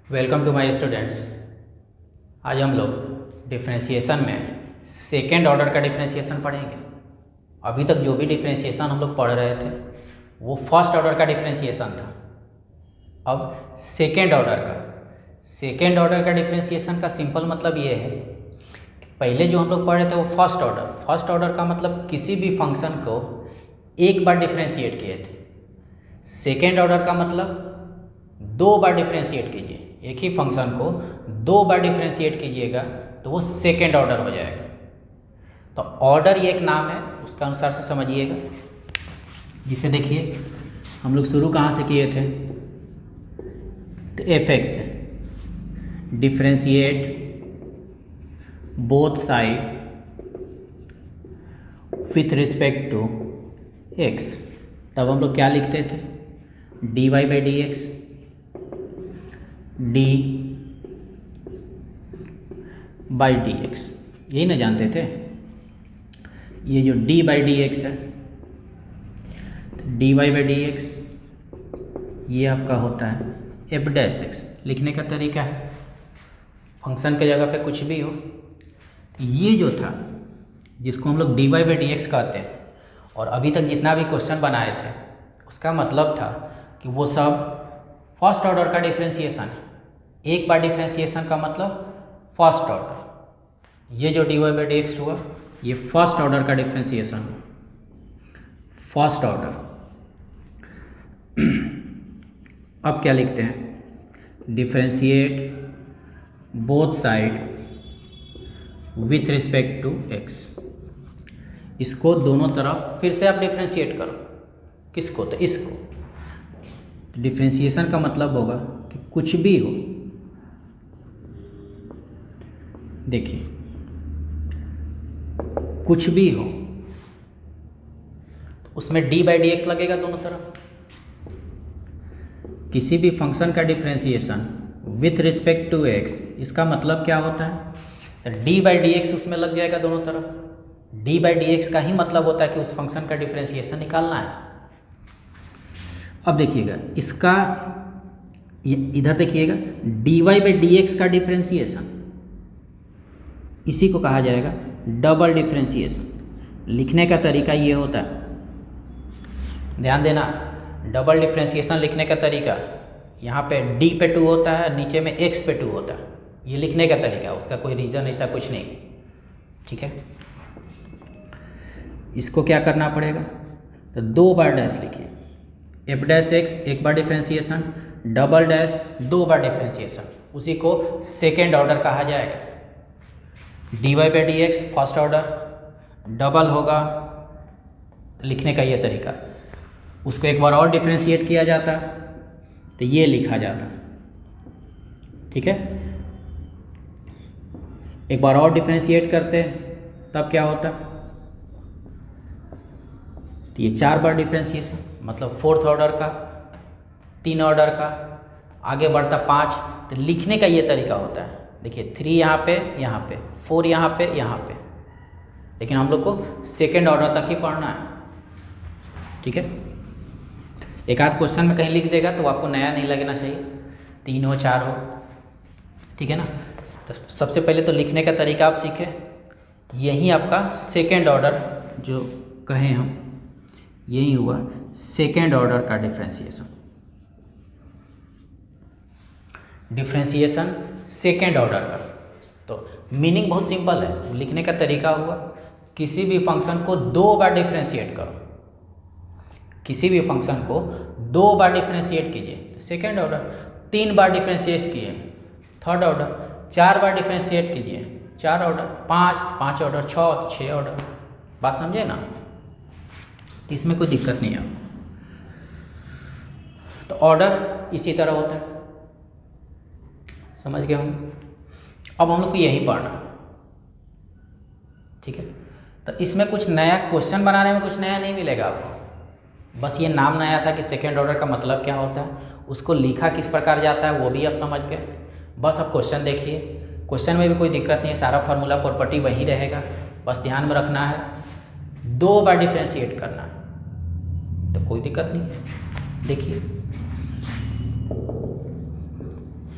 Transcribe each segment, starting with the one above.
Welcome to my students. आज हम लोग डिफरेंशिएशन में सेकेंड ऑर्डर का डिफरेंशिएशन पढ़ेंगे। अभी तक जो भी डिफरेंशिएशन हम लोग पढ़ रहे थे वो फर्स्ट ऑर्डर का डिफरेंशिएशन था। अब सेकेंड ऑर्डर का डिफरेंशिएशन का सिंपल मतलब ये है कि पहले जो हम लोग पढ़ रहे थे वो फर्स्ट ऑर्डर का मतलब किसी भी फंक्शन को एक बार डिफरेंशिएट किए थे। सेकेंड ऑर्डर का मतलब दो बार डिफरेंशिएट कीजिए, एक ही फंक्शन को दो बार डिफरेंशिएट कीजिएगा तो वो सेकेंड ऑर्डर हो जाएगा। तो ऑर्डर ये एक नाम है, उसका अनुसार से समझिएगा। जिसे देखिए हम लोग शुरू कहाँ से किए थे, तो एफ एक्स है, differentiate both side with respect to x. तब हम लोग क्या लिखते थे, d y by d x, d by d x, यही ना जानते थे। ये जो डी बाई डी एक्स है, d y by d x ये आपका होता है एफ डैश एक्स। लिखने का तरीका है, फंक्शन के जगह पे कुछ भी हो। ये जो था जिसको हम लोग d y by d x कहते हैं, और अभी तक जितना भी क्वेश्चन बनाए थे उसका मतलब था कि वो सब फर्स्ट ऑर्डर का डिफरेंशिएशन है। एक बार डिफरेंशिएशन का मतलब फर्स्ट ऑर्डर। ये जो d y by d x हुआ ये फर्स्ट ऑर्डर का डिफरेंशिएशन हुआ, फर्स्ट ऑर्डर। अब क्या लिखते हैं, differentiate both side with respect to x. इसको दोनों तरफ फिर से आप डिफरेंशिएट करो। किसको, तो इसको। डिफरेंशिएशन का मतलब होगा कि कुछ भी हो, देखिए कुछ भी हो तो उसमें डी बाई डी एक्स लगेगा दोनों तरफ। किसी भी फंक्शन का differentiation with respect to x, इसका मतलब क्या होता है, तो डी बाई डी एक्स उसमें लग जाएगा दोनों तरफ। डी बाई डी एक्स का ही मतलब होता है कि उस फंक्शन का डिफरेंशिएशन निकालना है। अब देखिएगा इसका, इधर देखिएगा, d y by d x का डिफरेंशिएशन, इसी को कहा जाएगा डबल डिफरेंशिएशन। लिखने का तरीका ये होता है, ध्यान देना। डबल डिफरेंशिएशन लिखने का तरीका, यहाँ पे डी पे 2 होता है, नीचे में एक्स पे 2 होता है। ये लिखने का तरीका, उसका कोई रीज़न ऐसा कुछ नहीं, ठीक है। इसको क्या करना पड़ेगा, तो दो बार डैश लिखिए, एफ डैश एक्स एक बार डिफरेंशिएशन, डबल डैश दो बार डिफरेंशिएशन, उसी को सेकेंड ऑर्डर कहा जाएगा। D y by d x first order, double होगा, लिखने का ये तरीका। उसको एक बार और डिफरेंशिएट किया जाता तो ये लिखा जाता, ठीक है। एक बार और डिफरेंशिएट करते तब क्या होता, तो ये 4 बार डिफरेंशिएशन, मतलब फोर्थ ऑर्डर का, 3 ऑर्डर का, आगे बढ़ता 5। तो लिखने का ये तरीका होता है, देखिए 3 यहाँ पे, 4 यहाँ पे, लेकिन हम लोग को सेकेंड ऑर्डर तक ही पढ़ना है, ठीक है। एक आध क्वेश्चन में कहीं लिख देगा तो आपको नया नहीं लगना चाहिए, 3 हो 4 हो, ठीक है ना। तो सबसे पहले तो लिखने का तरीका आप सीखें। यही आपका सेकेंड ऑर्डर जो कहें हम, यही हुआ सेकेंड ऑर्डर का डिफरेंशिएशन। डिफरेंशिएशन सेकेंड ऑर्डर का, तो मीनिंग बहुत सिंपल है। लिखने का तरीका हुआ, किसी भी फंक्शन को दो बार डिफरेंशिएट करो, किसी भी फंक्शन को दो बार डिफरेंशिएट कीजिए तो सेकेंड ऑर्डर, 3 बार डिफरेंशिएट किए थर्ड ऑर्डर, 4 बार डिफरेंशिएट कीजिए 4 ऑर्डर, 5 ऑर्डर, 6 ऑर्डर। बात समझे ना, तो इसमें कोई दिक्कत नहीं है। तो ऑर्डर इसी तरह होता है, समझ गए होंगे। अब हम लोग को यही पढ़ना, ठीक है। तो इसमें कुछ नया क्वेश्चन बनाने में कुछ नया नहीं मिलेगा आपको, बस ये नाम नया था कि सेकेंड ऑर्डर का मतलब क्या होता है, उसको लिखा किस प्रकार जाता है वो भी आप समझ गए। बस अब क्वेश्चन देखिए, क्वेश्चन में भी कोई दिक्कत नहीं है, सारा फार्मूला प्रॉपर्टी वही रहेगा। बस ध्यान में रखना है 2 बार डिफरेंशिएट करना है, तो कोई दिक्कत नहीं। देखिए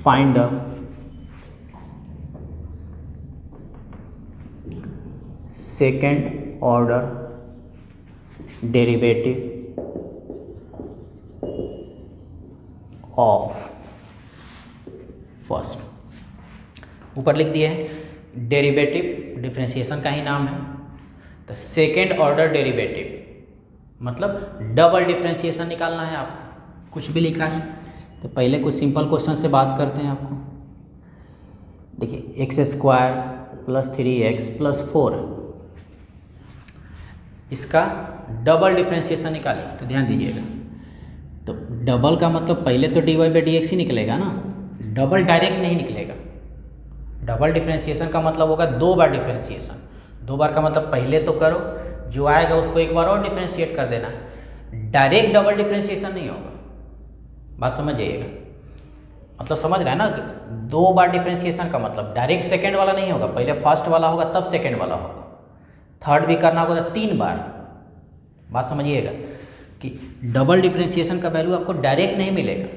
find the second order derivative of first. ऊपर लिख दिया है, डेरिवेटिव डिफरेंशिएशन का ही नाम है। तो सेकेंड ऑर्डर डेरिवेटिव मतलब डबल डिफरेंशिएशन निकालना है आपको, कुछ भी लिखा है। तो पहले कुछ सिंपल क्वेश्चन से बात करते हैं आपको। देखिए x square plus 3x plus 4, इसका डबल डिफरेंशिएशन निकालिए। तो ध्यान दीजिएगा, तो डबल का मतलब पहले तो dy/dx ही निकलेगा ना, डबल डायरेक्ट नहीं निकलेगा। डबल डिफरेंशिएशन का मतलब होगा 2 बार डिफरेंशिएशन। 2 बार का मतलब पहले तो करो, जो आएगा उसको एक बार और डिफरेंशिएट कर देना है। डायरेक्ट डबल डिफरेंशिएशन नहीं होगा, बात समझ जाइएगा। मतलब समझ रहे हैं ना, 2 बार डिफरेंशिएशन का मतलब डायरेक्ट सेकेंड वाला नहीं होगा, पहले फर्स्ट वाला होगा तब सेकेंड वाला होगा। थर्ड भी करना होगा तो 3 बार। बात समझिएगा कि डबल डिफरेंशिएशन का वैल्यू आपको डायरेक्ट नहीं मिलेगा।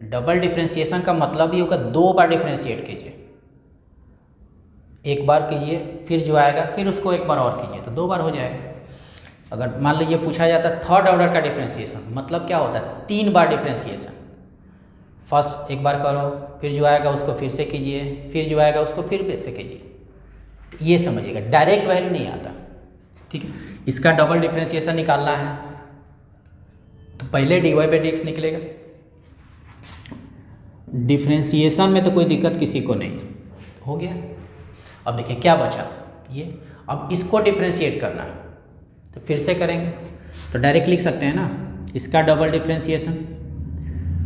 डबल डिफरेंशिएशन का मतलब ही होगा 2 बार डिफरेंशिएट कीजिए, एक बार कीजिए फिर जो आएगा फिर उसको एक बार और कीजिए, तो 2 बार हो जाएगा। अगर मान लीजिए पूछा जाता है थर्ड ऑर्डर का डिफरेंशिएशन, मतलब क्या होता है 3 बार डिफरेंशिएशन। फर्स्ट एक बार करो, फिर जो आएगा उसको फिर से कीजिए, फिर जो आएगा उसको फिर से कीजिए। ये समझिएगा, डायरेक्ट वैल्यू नहीं आता, ठीक है। इसका डबल डिफरेंशिएशन निकालना है तो पहले dy/dx निकलेगा। डिफरेंशिएशन में तो कोई दिक्कत किसी को नहीं, हो गया। अब देखिए क्या बचा ये, अब इसको डिफरेंशिएट करना है तो फिर से करेंगे। तो डायरेक्ट लिख सकते हैं ना, इसका डबल डिफरेंशिएशन,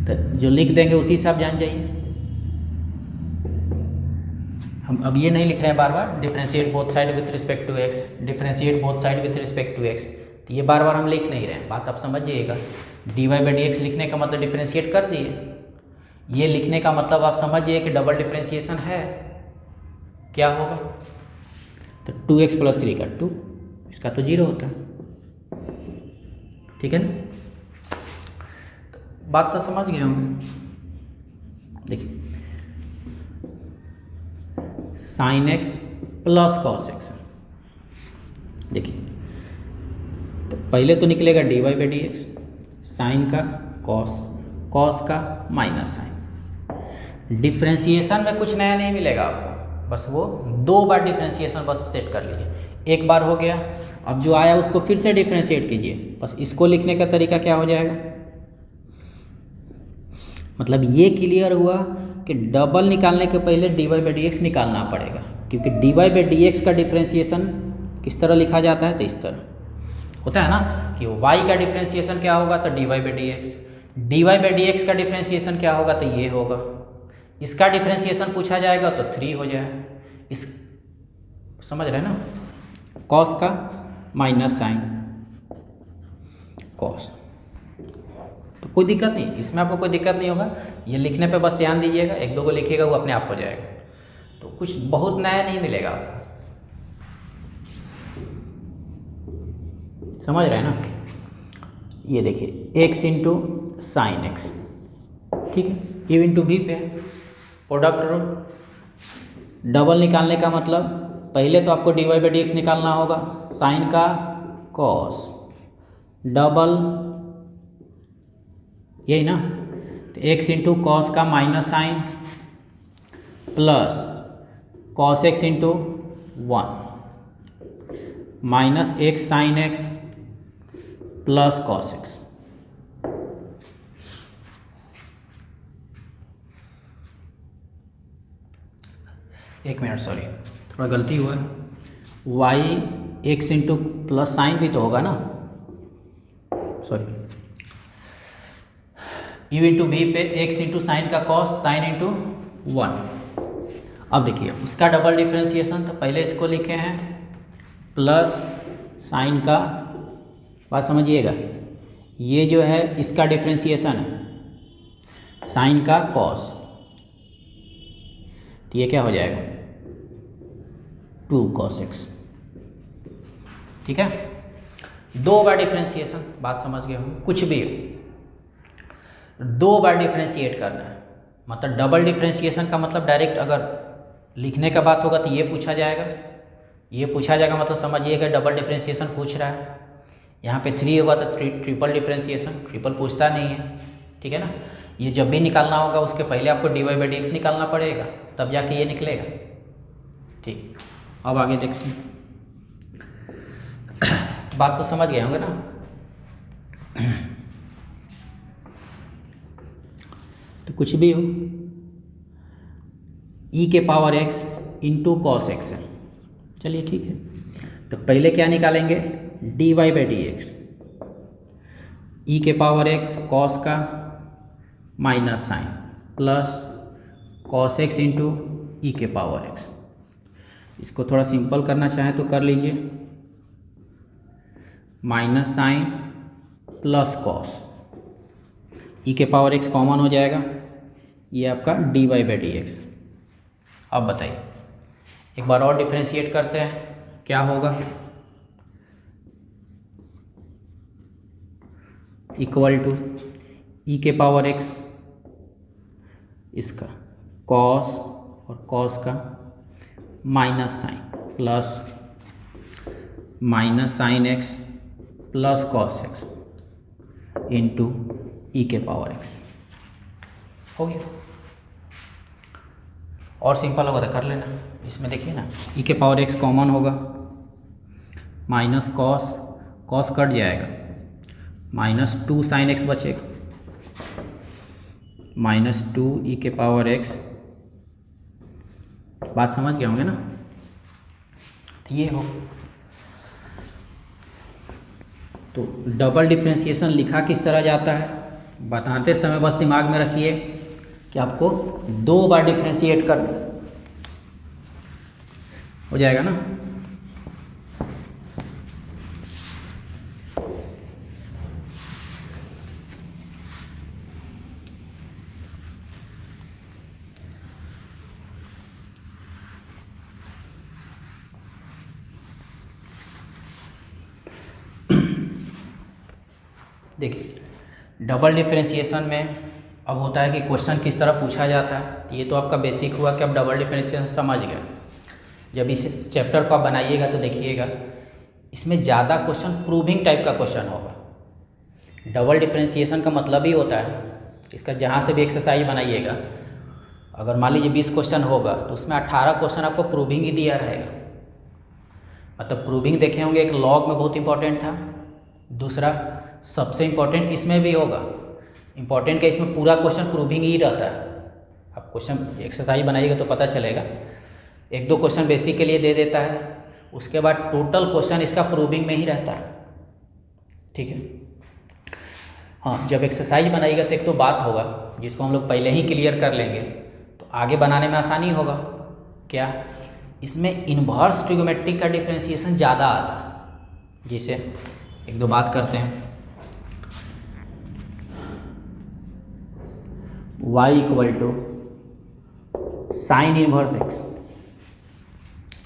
तो जो लिख देंगे उसी से आप जान जाइए। हम अब ये नहीं लिख रहे हैं बार बार differentiate both side with respect to x, differentiate both side with respect to x, तो ये बार बार हम लिख नहीं रहे हैं। बात आप समझिएगा, dy/dx लिखने का मतलब डिफरेंशिएट कर दिए, ये लिखने का मतलब आप समझिए कि डबल डिफरेंशिएशन है। क्या होगा, तो 2x + 3 का 2, इसका तो 0 होता है, ठीक है ना। तो बात तो समझ गए होंगे। देखिए sin x + cos x, देखिए तो पहले तो निकलेगा dy/dx, साइन का कॉस, कॉस का माइनस साइन। डिफरेंशिएशन में कुछ नया नहीं मिलेगा आपको, बस वो 2 बार डिफरेंशिएशन बस सेट कर लीजिए। एक बार हो गया, अब जो आया उसको फिर से डिफरेंशिएट कीजिए। बस इसको लिखने का तरीका क्या हो जाएगा, मतलब ये क्लियर हुआ कि डबल निकालने के पहले dy/dx निकालना पड़ेगा, क्योंकि dy/dx का डिफरेंशिएशन किस तरह लिखा जाता है, तो इस तरह होता है ना कि y का डिफरेंशिएशन क्या होगा, तो dy/dx, dy/dx का डिफरेंशिएशन क्या होगा, तो ये होगा। इसका डिफरेंशिएशन पूछा जाएगा तो 3 हो जाए। इस समझ रहे हैं ना, कॉस का माइनस साइन कॉस, तो कोई दिक्कत नहीं, इसमें आपको कोई दिक्कत नहीं होगा। ये लिखने पे बस ध्यान दीजिएगा, 1-2 को लिखिएगा वो अपने आप हो जाएगा। तो कुछ बहुत नया नहीं मिलेगा आपको, समझ रहे हैं ना। ये देखिए x × sin x, ठीक है, u × v पे प्रोडक्ट रूल। डबल निकालने का मतलब पहले तो आपको dy/dx निकालना होगा, साइन का कॉस, डबल यही ना, तो x × cos का minus sine plus cos x × 1 minus x sin x plus cos x। एक मिनट, सॉरी थोड़ा गलती हुआ है, y x × प्लस साइन भी तो होगा ना, सॉरी u × v पे x × साइन का कॉस, साइन × 1। अब देखिए उसका डबल डिफरेंशिएशन, तो पहले इसको लिखे हैं प्लस साइन का, बात समझिएगा, ये जो है इसका डिफरेंशिएशन है साइन का कॉस, तो ये क्या हो जाएगा 2 cos x, ठीक है। 2 बार डिफरेंशिएशन, बात समझ गए हो, कुछ भी हो 2 बार डिफरेंशिएट करना है। मतलब डबल डिफ्रेंशिएशन का मतलब डायरेक्ट अगर लिखने का बात होगा तो ये पूछा जाएगा, ये पूछा जाएगा, मतलब समझिएगा डबल डिफ्रेंशिएशन पूछ रहा है। यहाँ पे 3 होगा तो ट्रिपल डिफ्रेंशिएशन, ट्रिपल पूछता नहीं है, ठीक है ना। ये जब भी निकालना होगा उसके पहले आपको dy/dx निकालना पड़ेगा, तब जाके ये निकलेगा। ठीक, अब आगे देखते हैं। बात तो समझ गए होंगे ना। तो कुछ भी हो, e के power x into cos x है, चलिए ठीक है। तो पहले क्या निकालेंगे, dy/dx, e के पावर x कॉस का minus sine plus cos x into e के पावर x। इसको थोड़ा सिंपल करना चाहें तो कर लीजिए, माइनस साइन प्लस कॉस, ई के पावर x कॉमन हो जाएगा, ये आपका dy/dx। अब बताइए, एक बार और डिफ्रेंशिएट करते हैं, क्या होगा, इक्वल टू ई के पावर x इसका कॉस और कॉस का minus sine plus minus sine x plus cos x into e के पावर एक्स। हो गया। और सिंपल होगा तो कर लेना। इसमें देखिए ना, ई के पावर एक्स कॉमन होगा, माइनस कॉस, कॉस कट जाएगा, -2 साइन एक्स बचेगा, -2 ई के पावर एक्स। बात समझ गए होंगे ना। तो ये हो, तो डबल डिफ्रेंशिएशन लिखा किस तरह जाता है, बताते समय बस दिमाग में रखिए कि आपको 2 बार डिफ्रेंशिएट कर हो जाएगा ना। देखिए डबल डिफ्रेंशिएशन में अब होता है कि क्वेश्चन किस तरह पूछा जाता है। ये तो आपका बेसिक हुआ कि आप डबल डिफ्रेंशिएशन समझ गए। जब इस चैप्टर को आप बनाइएगा तो देखिएगा इसमें ज़्यादा क्वेश्चन प्रूविंग टाइप का क्वेश्चन होगा। डबल डिफ्रेंशिएशन का मतलब ही होता है, इसका जहाँ से भी एक्सरसाइज बनाइएगा, अगर मान लीजिए 20 क्वेश्चन होगा तो उसमें 18 क्वेश्चन आपको प्रूविंग ही दिया रहेगा। मतलब प्रूविंग देखे होंगे, एक लॉग में बहुत इंपॉर्टेंट था, दूसरा सबसे इम्पोर्टेंट इसमें भी होगा। इम्पॉर्टेंट का इसमें पूरा क्वेश्चन प्रूविंग ही रहता है। आप क्वेश्चन एक्सरसाइज बनाइएगा तो पता चलेगा, 1-2 क्वेश्चन बेसिक के लिए दे देता है, उसके बाद टोटल क्वेश्चन इसका प्रूविंग में ही रहता है। ठीक है। हाँ, जब एक्सरसाइज बनाइएगा तो एक तो बात होगा जिसको हम लोग पहले ही क्लियर कर लेंगे तो आगे बनाने में आसानी होगा। क्या, इसमें इन्वर्स ट्रिग्नोमेट्री का डिफ्रेंशिएशन ज़्यादा आता है। जैसे 1-2 बात करते हैं, y equal to sine inverse x,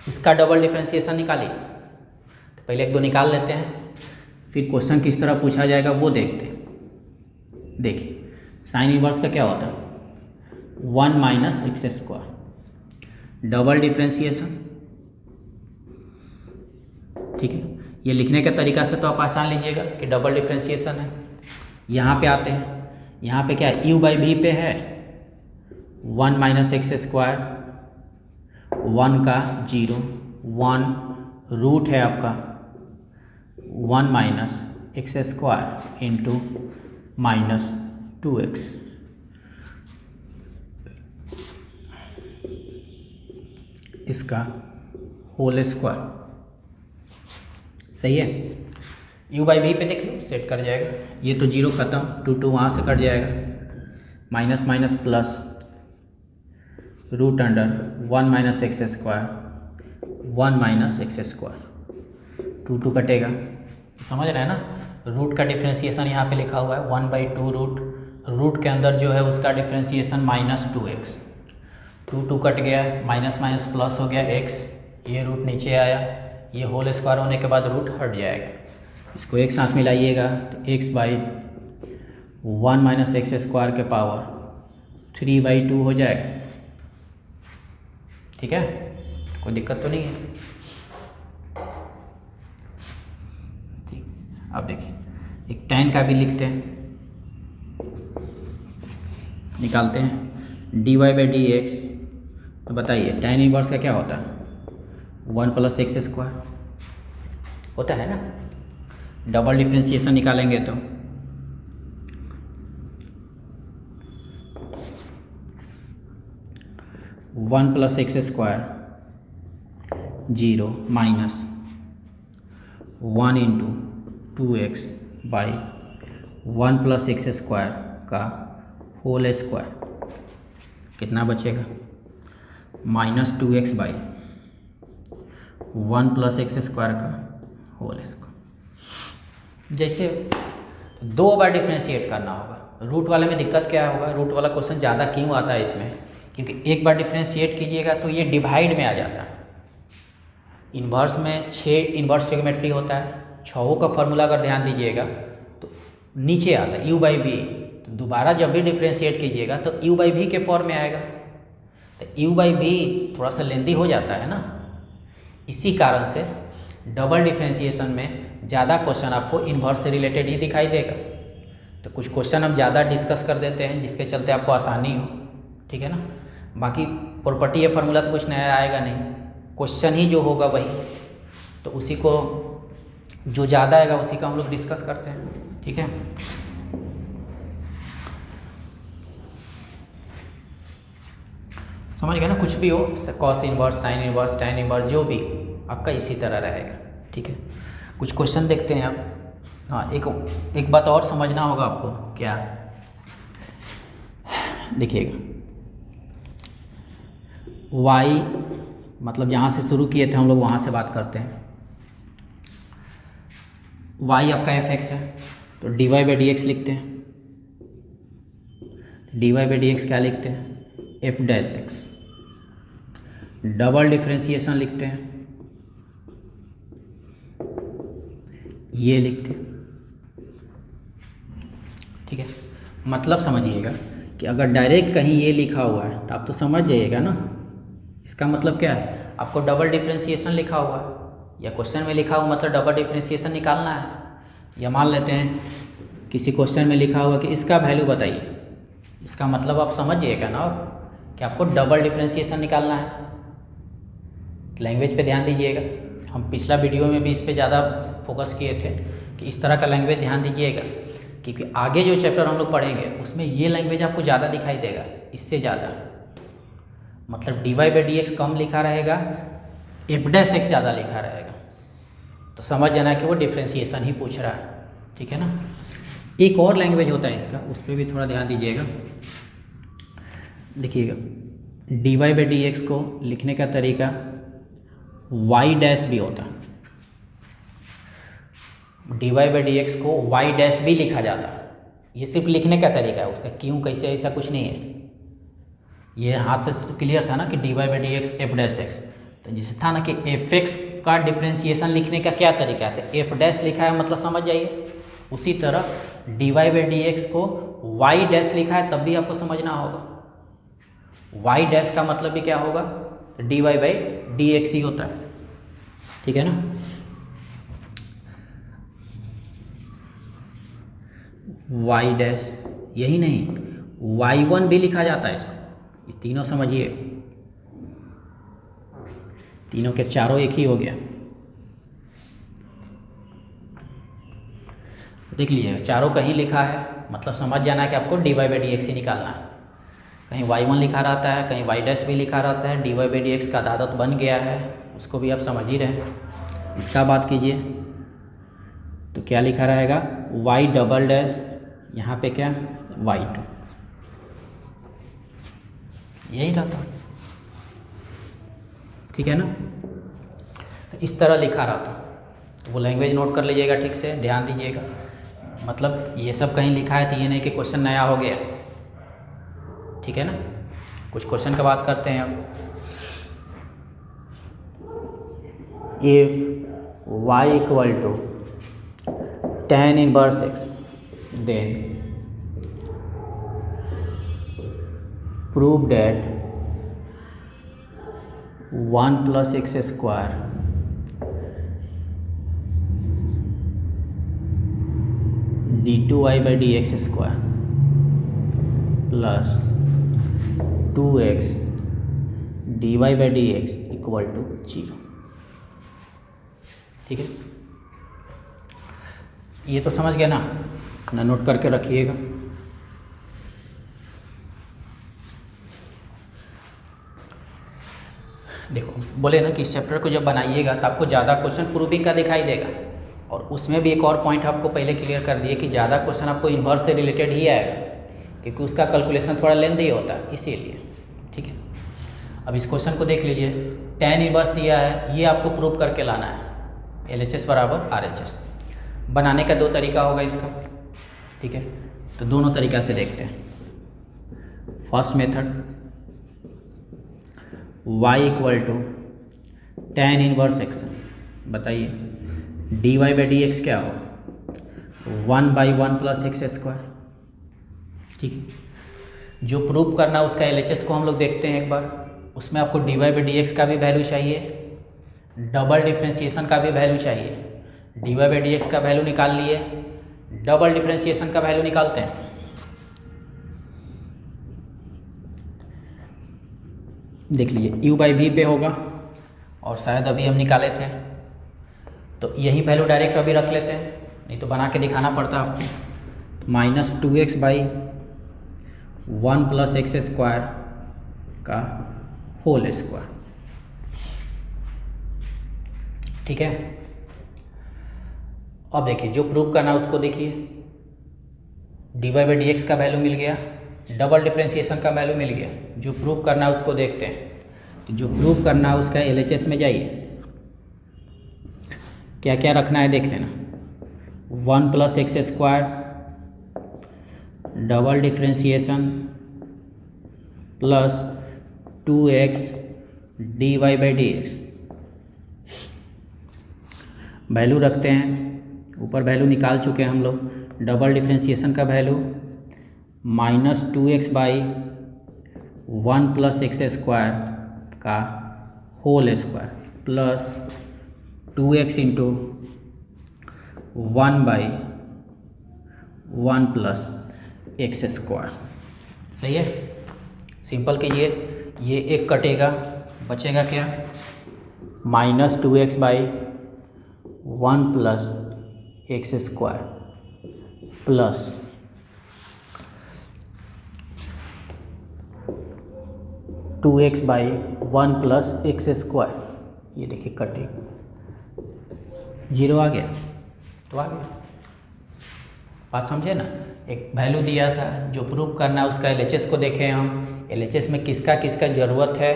इसका डबल डिफ्रेंशिएशन निकालिए। तो पहले 1-2 निकाल लेते हैं, फिर क्वेश्चन किस तरह पूछा जाएगा वो देखते हैं। देखिए साइन इनवर्स का क्या होता है, 1 - x²। डबल डिफ्रेंशिएशन, ठीक है। ये लिखने के तरीका से तो आप आसान लीजिएगा कि डबल डिफ्रेंशिएशन है। यहाँ पे आते हैं, यहाँ पे क्या है, u/v पे है 1 - x², 1 का 0, 1 रूट है आपका 1 - x² इंटू -2x। इसका होल स्क्वायर, सही है। u/v पे देख लो, सेट कर जाएगा। ये तो 0 खत्म, 2 वहाँ से कट जाएगा, minus minus plus root under 1 - x², 1 - x², 2 कटेगा। समझ रहे हैं ना। रूट का डिफ्रेंशिएशन यहाँ पे लिखा हुआ है 1/2 रूट, रूट के अंदर जो है उसका डिफ्रेंशिएशन -2x, 2 कट गया, माइनस माइनस प्लस हो गया x, ये रूट नीचे आया, ये होल स्क्वायर होने के बाद रूट हट जाएगा। इसको एक साथ मिलाइएगा तो x/1 - x² के पावर 3/2 हो जाएगा। ठीक है, कोई दिक्कत तो नहीं है। ठीक, अब देखिए एक tan का भी लिखते हैं, निकालते हैं dy/dx। तो बताइए tan इनवर्स का क्या होता है? 1 + x² होता है ना। डबल डिफ्रेंशिएशन निकालेंगे तो 1 + x² 0 minus 1 × 2x by 1 + x² का होल स्क्वायर। कितना बचेगा? -2x बाई 1 + x² का होल स्क्वायर। जैसे 2 बार डिफ्रेंशिएट करना होगा। रूट वाले में दिक्कत क्या होगा? रूट वाला क्वेश्चन ज़्यादा क्यों आता है इसमें? क्योंकि एक बार डिफ्रेंशिएट कीजिएगा तो ये डिवाइड में आ जाता है। इन्वर्स में 6 इन्वर्स ट्रिग्नोमेट्री होता है, 6 का फॉर्मूला अगर ध्यान दीजिएगा तो नीचे आता है u/v। तो दोबारा जब भी डिफ्रेंशिएट कीजिएगा तो u/v के फॉर्म में आएगा। तो u/v थोड़ा सा लेंदी हो जाता है ना। इसी कारण से डबल डिफ्रेंशिएशन में ज़्यादा क्वेश्चन आपको इन्वर्स से रिलेटेड ही दिखाई देगा। तो कुछ क्वेश्चन हम ज़्यादा डिस्कस कर देते हैं जिसके चलते आपको आसानी हो। ठीक है ना। बाकी प्रॉपर्टी या फार्मूला तो कुछ नया आएगा नहीं, क्वेश्चन ही जो होगा वही, तो उसी को जो ज़्यादा आएगा उसी का हम लोग डिस्कस करते हैं। ठीक है। समझ गए ना। कुछ भी हो, cos inverse, sine inverse, tan inverse, जो भी आपका इसी तरह रहेगा। ठीक है। कुछ क्वेश्चन देखते हैं अब। हाँ, एक बात और समझना होगा आपको। क्या? देखिएगा, y मतलब जहाँ से शुरू किए थे हम लोग वहाँ से बात करते हैं। y आपका fx है तो dy/dx लिखते हैं। dy/dx क्या लिखते हैं? f'(x). डबल डिफ्रेंशिएशन लिखते हैं, ये लिखते हैं। ठीक है। मतलब समझिएगा कि अगर डायरेक्ट कहीं ये लिखा हुआ है तो आप तो समझ जाइएगा ना। इसका मतलब क्या है? आपको डबल डिफ्रेंशिएशन लिखा हुआ है या क्वेश्चन में लिखा हुआ, मतलब डबल डिफ्रेंशिएशन निकालना है। या मान लेते हैं किसी क्वेश्चन में लिखा हुआ कि इसका वैल्यू बताइए, इसका मतलब आप समझिएगा ना कि आपको डबल डिफ्रेंशिएशन निकालना है। लैंग्वेज पे ध्यान दीजिएगा। हम पिछला वीडियो में भी इस पे ज़्यादा फोकस किए थे कि इस तरह का लैंग्वेज ध्यान दीजिएगा, क्योंकि आगे जो चैप्टर हम लोग पढ़ेंगे उसमें ये लैंग्वेज आपको ज़्यादा दिखाई देगा, इससे ज़्यादा। मतलब dy/dx कम लिखा रहेगा, f'(x) ज़्यादा लिखा रहेगा। तो समझ जाना कि वो डिफ्रेंशिएशन ही पूछ रहा है। ठीक है ना। एक और लैंग्वेज होता है इसका, उस पर भी थोड़ा ध्यान दीजिएगा। देखिएगा, dy/dx को लिखने का तरीका y' भी होता है। dy/dx को y' भी लिखा जाता है। ये सिर्फ लिखने का तरीका है, उसका क्यों कैसे ऐसा कुछ नहीं है। ये हाथ से क्लियर था ना कि dy/dx f'(x). तो जिस था ना कि fx का डिफ्रेंशिएशन लिखने का क्या तरीका है, तो f' लिखा है मतलब समझ जाइए। उसी तरह dy/dx को y' लिखा है तब भी आपको समझना होगा। y' का मतलब भी क्या होगा? तो dy/dx ही होता है। ठीक है ना। y' यही नहीं, y1 भी लिखा जाता है इसको। ये तीनों समझिए, तीनों के चारों एक ही हो गया। देख लीजिए, चारों कहीं लिखा है मतलब समझ जाना कि आपको dy/dx ही निकालना है। कहीं y1 लिखा रहता है, कहीं y' भी लिखा रहता है। dy/dx का आदत बन गया है, उसको भी आप समझ ही रहे हैं। इसका बात कीजिए तो क्या लिखा रहेगा? y', यहाँ पे क्या? y2, यही रहता। ठीक है ना। तो इस तरह लिखा रहता। तो वो लैंग्वेज नोट कर लीजिएगा, ठीक से ध्यान दीजिएगा। मतलब ये सब कहीं लिखा है तो ये नहीं कि क्वेश्चन नया हो गया। ठीक है ना। कुछ क्वेश्चन की बात करते हैं अब। If y = tan inverse x, then prove that 1 + x² d2y/dx² plus 2x dy/dx = 0। ठीक है, ये तो समझ गया ना नोट करके रखिएगा। देखो बोले ना कि इस चैप्टर को जब बनाइएगा तो आपको ज़्यादा क्वेश्चन प्रूविंग का दिखाई देगा, और उसमें भी एक और पॉइंट आपको पहले क्लियर कर दिए कि ज़्यादा क्वेश्चन आपको इन्वर्स से रिलेटेड ही आएगा, क्योंकि उसका कैलकुलेशन थोड़ा लेंथी होता है इसीलिए। ठीक है, अब इस क्वेश्चन को देख लीजिए, tan इन्वर्स दिया है, ये आपको प्रूव करके लाना है LHS = RHS। बनाने का दो तरीका होगा इसका। ठीक है, तो दोनों तरीका से देखते हैं। First method, y = tan inverse x, बताइए dy/dx क्या हो, 1/1 + x²। ठीक है, जो प्रूव करना उसका LHS को हम लोग देखते हैं एक बार। उसमें आपको dy/dx का भी वैल्यू चाहिए, डबल डिफ्रेंशिएशन का भी वैल्यू चाहिए। dy/dx का वैल्यू निकाल लिए, डबल डिफ्रेंशिएशन का वैल्यू निकालते हैं। देख लीजिए u/v पे होगा, और शायद अभी हम निकाले थे, तो यही वैल्यू डायरेक्ट अभी रख लेते हैं, नहीं तो बना के दिखाना पड़ता आपको। -2x/1 + x² का होल स्क्वायर। ठीक है, अब देखिए जो प्रूव करना है उसको देखिए, dy/dx का वैल्यू मिल गया, डबल डिफ्रेंशिएशन का वैल्यू मिल गया। जो प्रूव करना है उसको देखते हैं। तो जो प्रूव करना है उसका LHS में जाइए, क्या क्या रखना है देख लेना। 1 + x² double differentiation plus 2x dy/dx। Value रखते हैं, ऊपर वैल्यू निकाल चुके हैं हम लोग। डबल डिफ्रेंशिएशन का वैल्यू -2x/1 + x² का whole square plus 2x × 1/1 + x²। सही है, सिंपल कीजिए, ये एक कटेगा, बचेगा क्या, -2x/1 + x² plus 2x/1 + x²। ये देखिए कटे, 0 आ गया तो आ गया। बात समझे ना, एक वैल्यू दिया था, जो प्रूव करना है उसका LHS को देखें हम। LHS में किसका किसका ज़रूरत है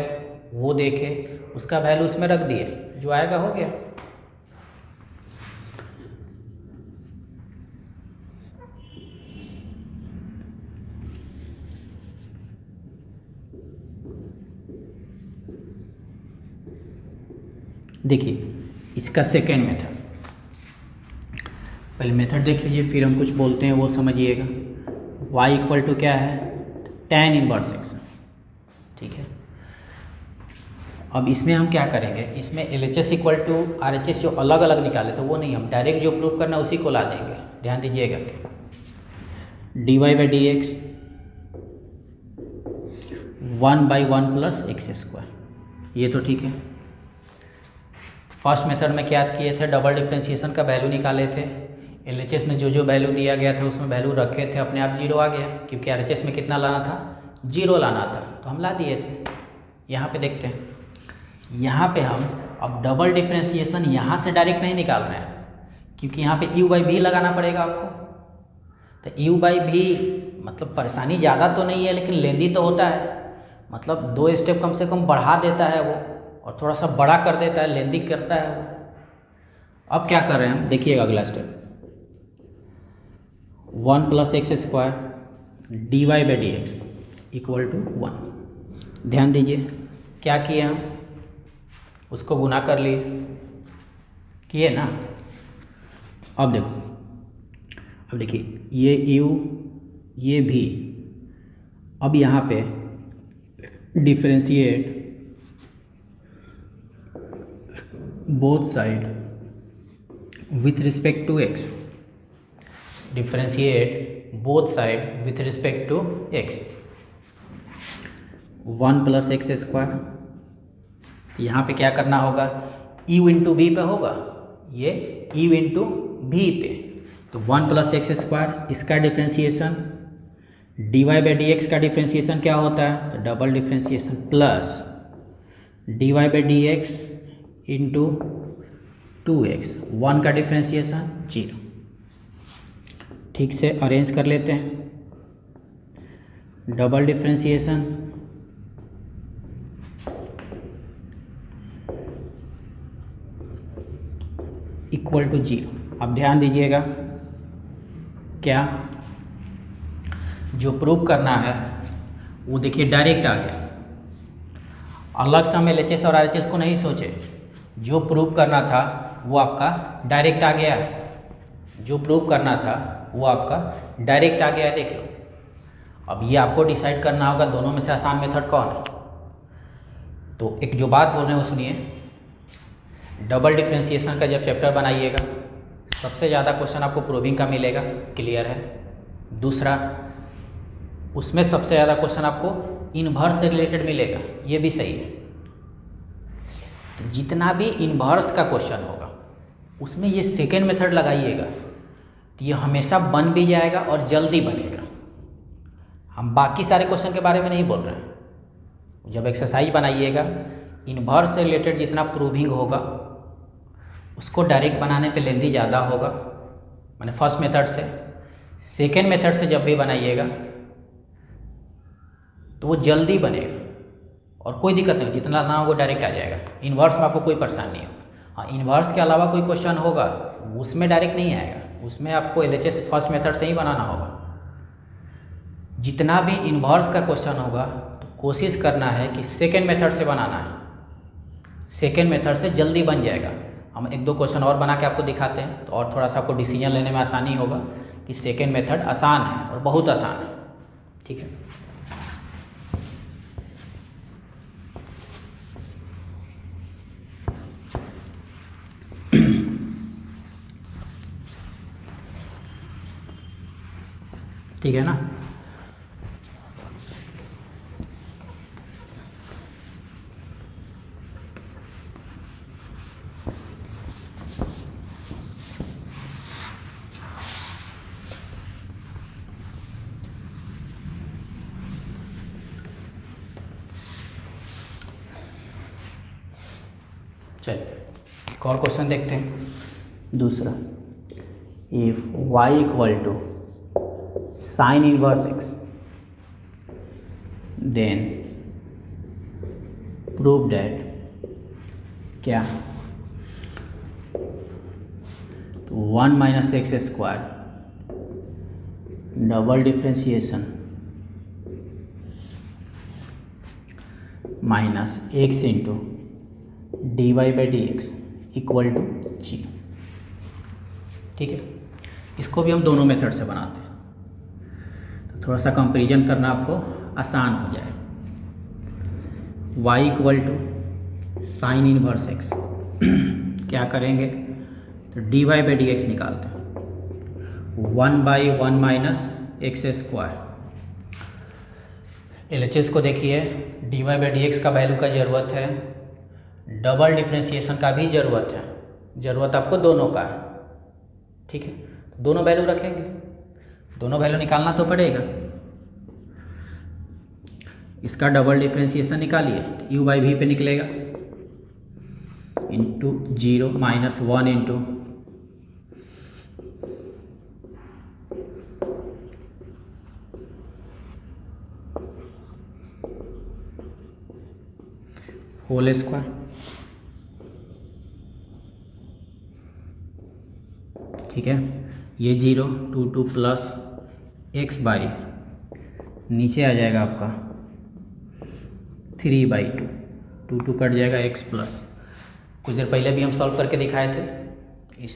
वो देखे, उसका वैल्यू उसमें रख दिए, जो आएगा हो गया। देखिए इसका सेकेंड मेथड, पहले मेथड देख लीजिए फिर हम कुछ बोलते हैं वो समझिएगा। y = क्या है, tan इन्वर्स x। ठीक है, अब इसमें हम क्या करेंगे, इसमें LHS = RHS जो अलग अलग निकाले थे वो नहीं, हम डायरेक्ट जो प्रूव करना उसी को ला देंगे। ध्यान दीजिएगा, dy/dx 1/1 + x²। ये तो ठीक है। फर्स्ट मेथड में क्या किए थे, डबल डिफ्रेंशिएशन का वैल्यू निकाले थे। LHS में जो जो वैल्यू दिया गया था उसमें वैल्यू रखे थे, अपने आप 0 आ गया, क्योंकि RHS में कितना लाना था, 0 लाना था, तो हम ला दिए थे। यहाँ पे देखते हैं, यहाँ पे हम अब डबल डिफ्रेंशिएशन यहाँ से डायरेक्ट नहीं निकाल रहे हैं, क्योंकि यहाँ पे u/v लगाना पड़ेगा आपको। तो u/v मतलब परेशानी ज़्यादा तो नहीं है, लेकिन लेंदी तो होता है, मतलब 2 स्टेप कम से कम बढ़ा देता है वो, और थोड़ा सा बड़ा कर देता है, लेंदी करता है वो। अब क्या कर रहे हैं हम, देखिएगा अगला स्टेप, 1 + x² dy/dx = 1। ध्यान दीजिए क्या किए हम, उसको गुना कर लिए, किए ना। अब देखो, अब देखिए ये u ये भी, अब यहाँ पे differentiate both side with respect to x, differentiate both side with respect to x, 1 plus x square, यहाँ पे क्या करना होगा, u इंटू वी पे होगा, ये u इंटू वी पे, तो 1 प्लस एक्स स्क्वायर, इसका differentiation dy by d x का डिफ्रेंसिएशन क्या होता है, तो double differentiation plus dy by d x into 2x, 1 का डिफ्रेंसिएशन 0। ठीक से अरेंज कर लेते हैं, डबल डिफ्रेंसिएशन इक्वल टू 0। अब ध्यान दीजिएगा, क्या जो प्रूव करना है वो देखिए डायरेक्ट आ गया, अलग से हम LHS और RHS को नहीं सोचे, जो प्रूव करना था वो आपका डायरेक्ट आ गया है, जो प्रूव करना था वो आपका डायरेक्ट आ गया है, देख लो। अब ये आपको डिसाइड करना होगा दोनों में से आसान मेथड कौन है। तो एक जो बात बोल रहे हैं वो सुनिए, डबल डिफ्रेंसिएशन का जब चैप्टर बनाइएगा सबसे ज़्यादा क्वेश्चन आपको प्रूविंग का मिलेगा, क्लियर है। दूसरा, उसमें सबसे ज़्यादा क्वेश्चन आपको इन्वर्स से रिलेटेड मिलेगा, ये भी सही है। तो जितना भी इन्वर्स का क्वेश्चन होगा उसमें ये सेकेंड मेथड लगाइएगा, तो ये हमेशा बन भी जाएगा और जल्दी बनेगा। हम बाकी सारे क्वेश्चन के बारे में नहीं बोल रहे हैं। जब एक्सरसाइज बनाइएगा, इन्वर्स से रिलेटेड जितना प्रूविंग होगा उसको डायरेक्ट बनाने पे लेंथी ज़्यादा होगा, माने फर्स्ट मेथड से। सेकेंड मेथड से जब भी बनाइएगा तो वो जल्दी बनेगा और कोई दिक्कत नहीं, जितना ना होगा डायरेक्ट आ जाएगा। इन्वर्स में आपको कोई परेशानी नहीं होगा। हाँ, इन्वर्स के अलावा कोई क्वेश्चन होगा उसमें डायरेक्ट नहीं आएगा, उसमें आपको LHS फर्स्ट मेथड से ही बनाना होगा। जितना भी इन्वर्स का क्वेश्चन होगा तो कोशिश करना है कि सेकेंड मेथड से बनाना है, सेकेंड मेथड से जल्दी बन जाएगा। हम एक दो क्वेश्चन और बना के आपको दिखाते हैं, तो और थोड़ा सा आपको डिसीजन लेने में आसानी होगा कि सेकेंड मेथड आसान है और बहुत आसान है, ठीक है। ठीक है ना। चलिए एक और क्वेश्चन देखते हैं, दूसरा। If y equal to sine inverse x, then prove that क्या, तो 1 minus x square double differentiation minus x into d y by d x equal to 0। ठीक है, इसको भी हम दोनों मेथड से बनाते हैं, तो थोड़ा सा कंपेरिजन करना आपको आसान हो जाए। y equal to sine inverse x क्या करेंगे, तो d y by d x निकालते हैं, 1 by 1 minus x square. LHS को देखिए, d y by d x का वैल्यू का ज़रूरत है, डबल डिफ्रेंसिएशन का भी ज़रूरत है, ज़रूरत आपको दोनों का है। ठीक है, तो दोनों वैल्यू रखेंगे, दोनों वैल्यू निकालना तो पड़ेगा। इसका डबल डिफ्रेंसिएशन निकालिए, तो यू बाई वी पे निकलेगा, into 0 minus 1 into whole square. ठीक है, ये 0 2 प्लस एक्स बाई नीचे आ जाएगा आपका 3/2, 2 कट जाएगा एक्स प्लस। कुछ देर पहले भी हम सॉल्व करके दिखाए थे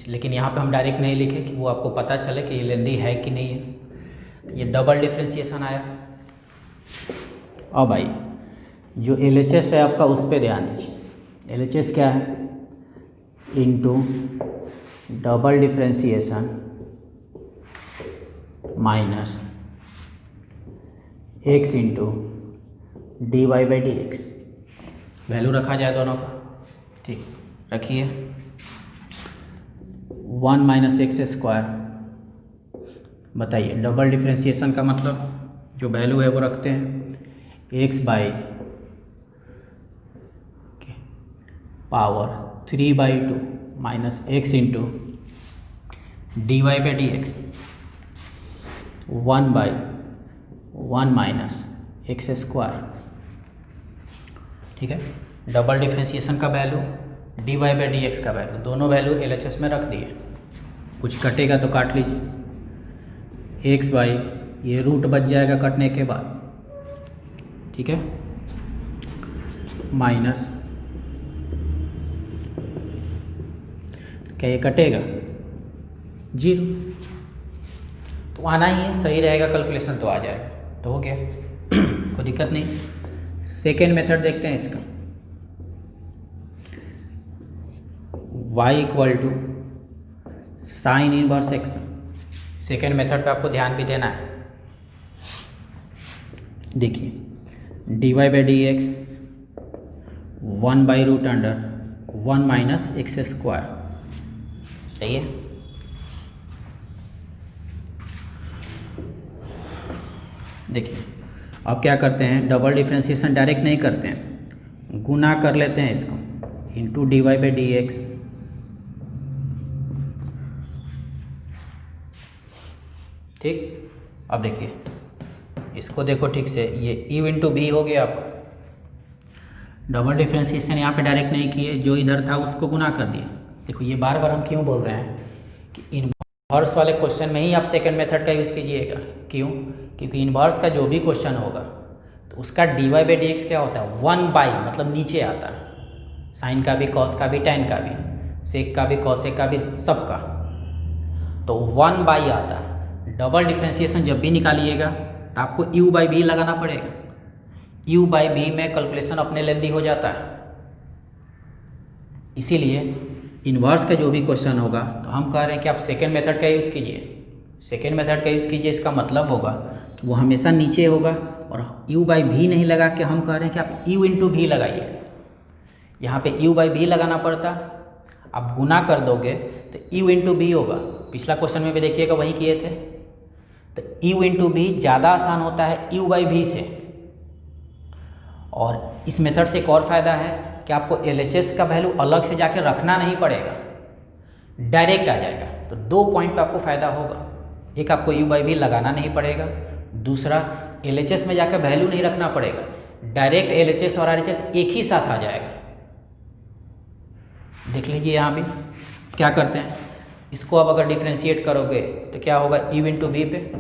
लेकिन यहाँ पे हम डायरेक्ट नहीं लिखे कि वो आपको पता चले कि ये लेंदी है कि नहीं है। ये डबल डिफ्रेंसिएशन आया। अब आई जो LHS है आपका उस पर ध्यान दीजिए। LHS क्या है? Into double differentiation minus x into dy by d x. Value रखा जाए दोनों का, ठीक रखिए। 1 माइनस एक्स स्क्वायर, बताइए डबल डिफरेंशिएशन का मतलब जो वैल्यू है वो रखते हैं x by power 3/2 minus x into d y by d x 1/1 minus x square, ठीक है। डबल डिफरेंशिएशन का value, d y by d x का वैल्यू, दोनों वैल्यू LHS में रख दिए। कुछ कटेगा तो काट लीजिए, एक्स बाई ये रूट बच जाएगा कटने के बाद, ठीक है, माइनस क्या ये कटेगा 0, तो आना ही है, सही रहेगा कैलकुलेशन तो आ जाएगा, तो हो गया कोई दिक्कत नहीं। सेकेंड मेथड देखते हैं इसका, y equal to sine inverse x. Second method पे आपको ध्यान भी देना है। देखिए d y by d x 1/√1 minus x square, सही है। देखिए अब क्या करते हैं, डबल डिफरेंशिएशन डायरेक्ट नहीं करते हैं, गुना कर लेते हैं इसको into d y by d x, ठीक। अब देखिए इसको देखो ठीक से, ये यू इंटू बी हो गया आपका। डबल डिफरेंशिएशन यहाँ पे डायरेक्ट नहीं किए, जो इधर था उसको गुना कर दिए। देखो ये बार बार हम क्यों बोल रहे हैं कि इनवर्स वाले क्वेश्चन में ही आप सेकंड मेथड का यूज़ कीजिएगा। क्यों? क्योंकि इनवर्स का जो भी क्वेश्चन होगा तो उसका d y by d x क्या होता है, 1/, मतलब नीचे आता है। साइन का भी, कॉस का भी, टेन का भी, सेक का भी, कॉसेक का भी, सबका, तो 1/, आता है। डबल डिफरेंशिएशन जब भी निकालिएगा तो आपको u बाई बी लगाना पड़ेगा। u बाई बी में कैलकुलेशन अपने लेंदी हो जाता है। इसीलिए इन्वर्स का जो भी क्वेश्चन होगा तो हम कह रहे हैं कि आप सेकेंड मेथड का यूज़ कीजिए। सेकेंड मेथड का यूज़ कीजिए, इसका मतलब होगा कि वो हमेशा नीचे होगा, और u बाई भी नहीं लगा के हम कह रहे हैं कि आप u इंटू भी लगाइए। यहाँ पे u बाई भी लगाना पड़ता, आप गुना कर दोगे तो u इंटू भी होगा। पिछला क्वेश्चन में भी देखिएगा वही किए थे। तो u इंटू भी ज़्यादा आसान होता है u बाई भी से। और इस मेथड से एक और फ़ायदा है कि आपको LHS का वैल्यू अलग से जाके रखना नहीं पड़ेगा, डायरेक्ट आ जाएगा। तो 2 पॉइंट पे आपको फ़ायदा होगा। एक, आपको u बाई भी लगाना नहीं पड़ेगा, दूसरा LHS में जाकर वैल्यू नहीं रखना पड़ेगा, डायरेक्ट LHS और RHS एक ही साथ आ जाएगा। देख लीजिए यहाँ भी क्या करते हैं, इसको अब अगर डिफ्रेंशिएट करोगे तो क्या होगा, u इंटू बी पे।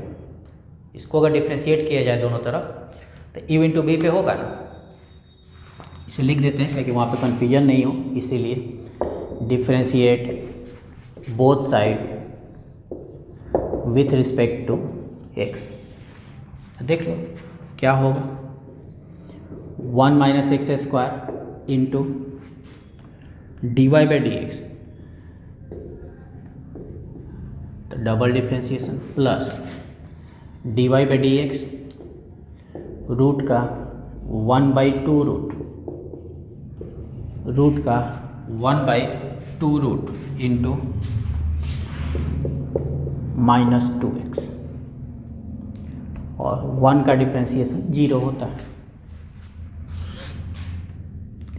इसको अगर डिफ्रेंशिएट किया जाए दोनों तरफ तो u इंटू बी पे होगा ना। इसे लिख देते हैं ताकि वहाँ पे कन्फ्यूजन नहीं हो, इसीलिए differentiate both side with respect to x। देख लो क्या होगा, 1 minus x square into d y by d x, तो double differentiation plus d y by d x root का 1/2 रूट का 1/2 रूट इंटू -2x, और 1 का डिफ्रेंशिएशन 0 होता है।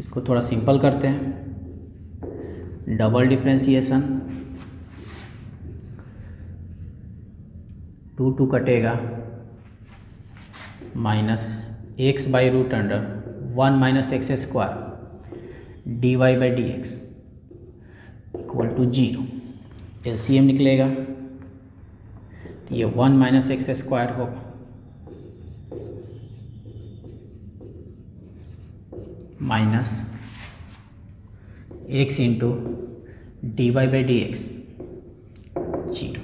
इसको थोड़ा सिंपल करते हैं। डबल डिफ्रेंशिएशन 2 कटेगा, minus x by root under 1 minus x square d y by d x equal to 0। LCM निकलेगा तो ये 1 माइनस एक्स स्क्वायर होगा, minus x into d y by d x 0।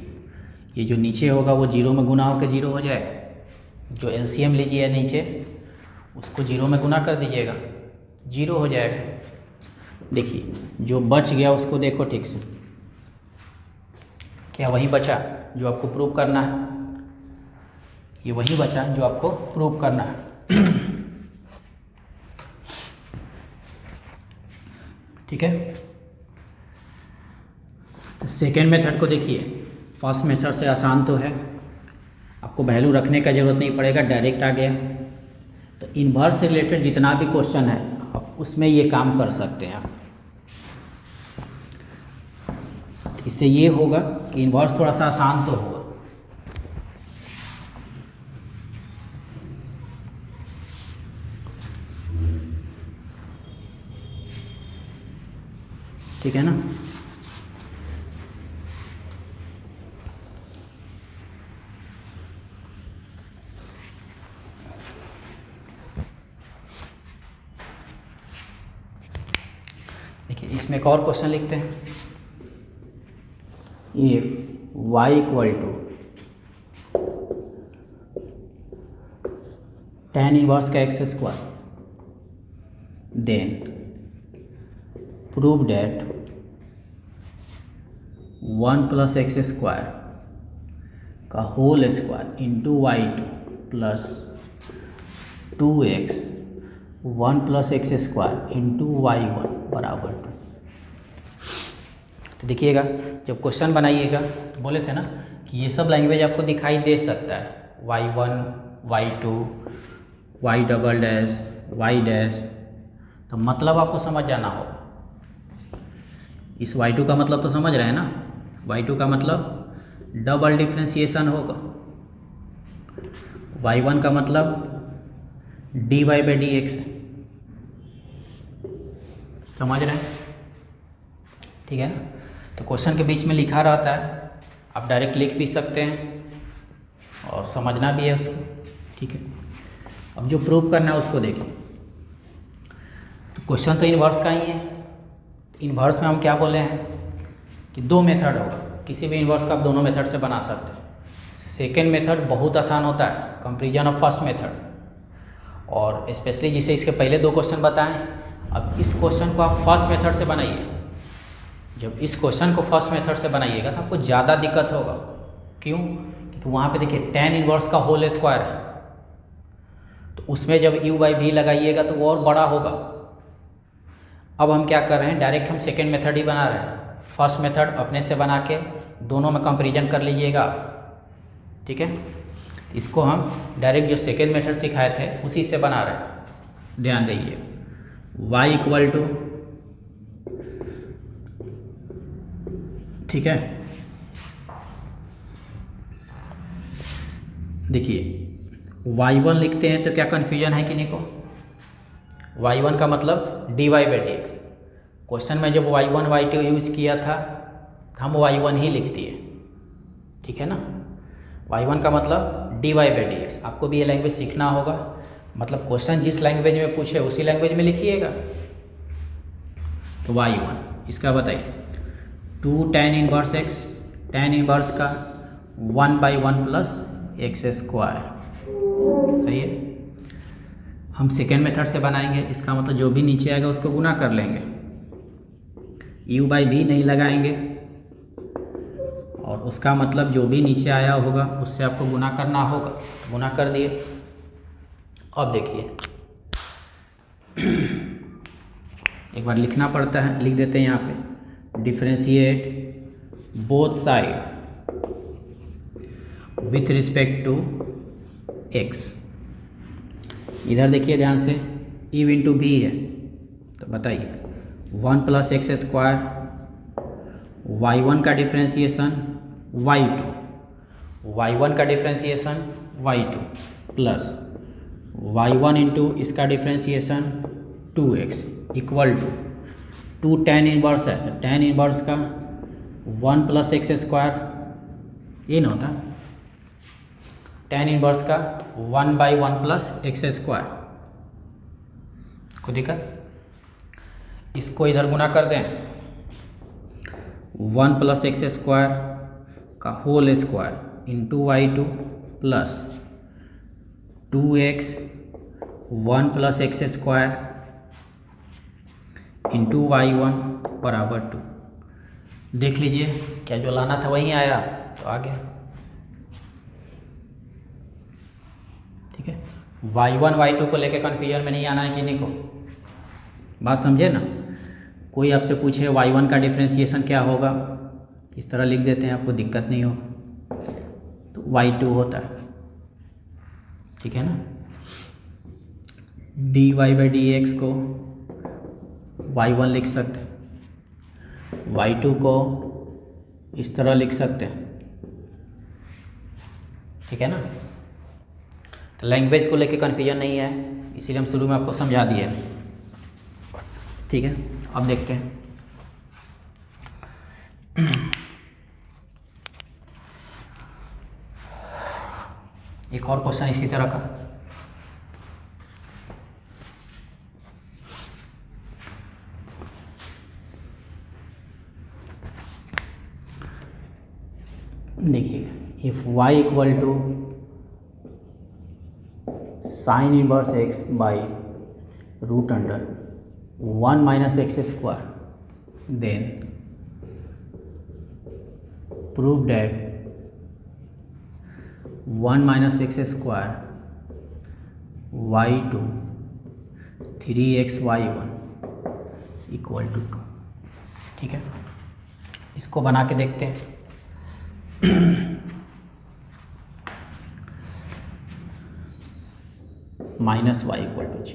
ये जो नीचे होगा वो 0 में गुना होकर 0 हो जाएगा। जो LCM लीजिए नीचे उसको जीरो में गुना कर दीजिएगा, जीरो हो जाएगा। देखिए जो बच गया उसको देखो ठीक से, क्या वही बचा जो आपको प्रूव करना है? ये वही बचा जो आपको प्रूव करना है। ठीक है, तो सेकेंड मेथड को देखिए, फर्स्ट मेथड से आसान तो है, आपको वैल्यू रखने का जरूरत नहीं पड़ेगा, डायरेक्ट आ गया। तो इन्वर्स से रिलेटेड जितना भी क्वेश्चन है आप उसमें ये काम कर सकते हैं आप। इससे ये होगा कि इन्वर्स थोड़ा सा आसान तो होगा। ठीक है ना? देखिए इसमें एक और क्वेश्चन लिखते हैं, if y equal to tan inverse का x square, then prove that 1 plus x square का whole square into y two plus 2x 1 plus x square into y one बराबर 2। तो देखिएगा जब क्वेश्चन बनाइएगा तो बोले थे ना कि ये सब लैंग्वेज आपको दिखाई दे सकता है, y1 y2 y double dash y dash, तो मतलब आपको समझ जाना होगा। इस y2 का मतलब तो समझ रहे हैं ना, y2 का मतलब डबल डिफ्रेंशिएशन होगा, y1 का मतलब dy बाई डी एक्स, समझ रहे हैं? ठीक है ना? तो क्वेश्चन के बीच में लिखा रहता है, आप डायरेक्ट लिख भी सकते हैं और समझना भी है उसको। ठीक है, अब जो प्रूव करना है उसको देखिए। तो क्वेश्चन तो इन्वर्स का ही है, इन्वर्स में हम क्या बोले हैं कि दो मेथड होगा, किसी भी इन्वर्स का आप दोनों मेथड से बना सकते हैं। सेकेंड मेथड बहुत आसान होता है, कंपेरिजन ऑफ फर्स्ट मेथड, और स्पेशली जिसे इसके पहले दो क्वेश्चन बताएं। अब इस क्वेश्चन को आप फर्स्ट मेथड से बनाइए। जब इस क्वेश्चन को फर्स्ट मेथड से बनाइएगा तो आपको ज़्यादा दिक्कत होगा। क्यों? क्योंकि वहाँ पे देखिए tan इनवर्स का होल स्क्वायर है, तो उसमें जब u बाई v लगाइएगा तो वो और बड़ा होगा। अब हम क्या कर रहे हैं, डायरेक्ट हम सेकेंड मेथड ही बना रहे हैं। फर्स्ट मेथड अपने से बना के दोनों में कंपेरिजन कर लीजिएगा। ठीक है, इसको हम डायरेक्ट जो सेकेंड मेथड सिखाए थे उसी से बना रहे हैं। ध्यान दीजिए, y इक्वल टू, ठीक है, देखिए y1 लिखते हैं तो क्या कन्फ्यूजन है कि नहीं को? y1 का मतलब dy by d x. Question में जब y1 y2 यूज किया था हम y1 ही लिख दिए। ठीक है ना? y1 का मतलब dy बाई डी एक्स। आपको भी ये लैंग्वेज सीखना होगा, मतलब क्वेश्चन जिस लैंग्वेज में पूछे उसी लैंग्वेज में लिखिएगा। तो y1 इसका बताइए, 2 tan inverse x, tan inverse का 1 बाई 1 प्लस एक्स स्क्वायर। सही है, हम सेकेंड मेथड से बनाएंगे, इसका मतलब जो भी नीचे आएगा उसको गुना कर लेंगे, u बाई v नहीं लगाएंगे, और उसका मतलब जो भी नीचे आया होगा उससे आपको गुना करना होगा। गुना कर दिए। अब देखिए एक बार लिखना पड़ता है, लिख देते हैं यहाँ पे, differentiate both side with respect to x। इधर देखिए ध्यान से, e इंटू भी है, तो बताइए 1 प्लस एक्स स्क्वायर, y1 का डिफ्रेंशिएशन y2, y1 का differentiation y2 plus y1 into इसका differentiation 2x equal to 2 tan inverse है, तो tan इनवर्स का 1 प्लस एक्स स्क्वायर, ये ना होता tan इनवर्स का 1 बाई 1 प्लस एक्स स्क्वायर को दिक्कत, इसको इधर गुना कर दें, 1 प्लस एक्स स्क्वायर का whole square into y2 plus 2x 1 plus x square into y1 बराबर 2। देख लीजिए क्या जो लाना था वही आया, तो आ गया। ठीक है, y1 y2 को लेके कन्फ्यूजन में नहीं आना है किन्हीं को, बात समझे ना। कोई आपसे पूछे y1 का डिफ्रेंशिएशन क्या होगा, इस तरह लिख देते हैं, आपको दिक्कत नहीं हो, तो y2 होता है। ठीक है ना, dy बाई डी एक्स को y1 लिख सकते हैं, y2 को इस तरह लिख सकते हैं। ठीक है ना, तो लैंग्वेज को लेके कन्फ्यूजन नहीं है, इसीलिए हम शुरू में आपको समझा दिए। ठीक है, अब देखते हैं। एक और क्वेश्चन इसी तरह का। देखिए, if y equal to sine inverse x by root under 1 minus x square, then prove that 1 minus x square y2 3xy1 equal to 2। ठीक है, इसको बना के देखते हैं। माइनस वाई इक्वल टू जी।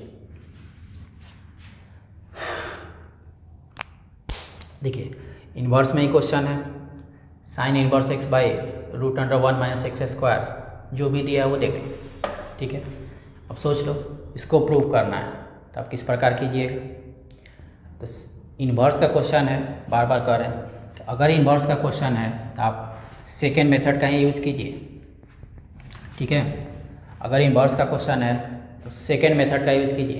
देखिए, इन्वर्स में ही क्वेश्चन है, sine inverse x by root under 1 minus x square, जो भी दिया है वो देख लो। ठीक है, अब सोच लो इसको प्रूव करना है, तो आप किस प्रकार कीजिएगा। तो इन्वर्स का क्वेश्चन है, बार बार कह रहे हैं, तो अगर इन्वर्स का क्वेश्चन है तो आप सेकेंड मेथड का ही यूज़ कीजिए। ठीक है, अगर इन्वर्स का क्वेश्चन है तो सेकेंड मेथड का यूज़ कीजिए।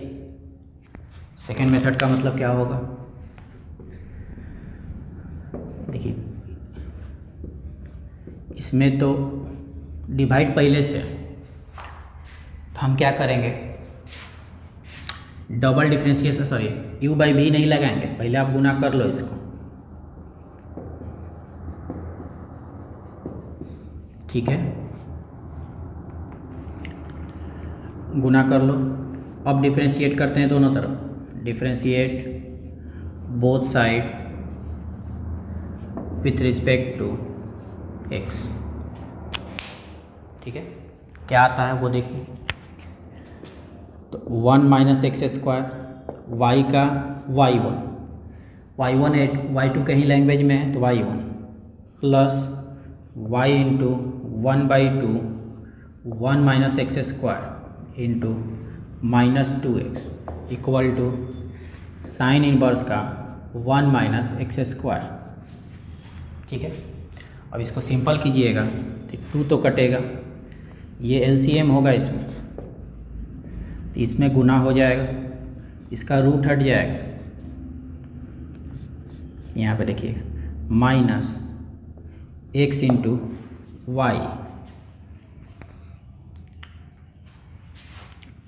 सेकेंड मेथड का मतलब क्या होगा, देखिए इसमें तो डिवाइड पहले से, तो हम क्या करेंगे, double differentiation, sorry u by v नहीं लगाएंगे, पहले आप गुना कर लो इसको। ठीक है, गुना कर लो। अब डिफ्रेंशिएट करते हैं दोनों तरफ, differentiate both side with respect to x। ठीक है, क्या आता है वो देखिए। तो 1 माइनस एक्स स्क्वायर, y का y1 y2 कहीं लैंग्वेज में है तो y1 plus y into 1/2 1 minus x square into minus 2x equal to sine inverse का 1 माइनस एक्स स्क्वायर। ठीक है, अब इसको सिंपल कीजिएगा तो 2 तो कटेगा, ये एलसीएम होगा इसमें, तो इसमें गुना हो जाएगा, इसका रूट हट जाएगा, यहाँ पे देखिएगा minus x into y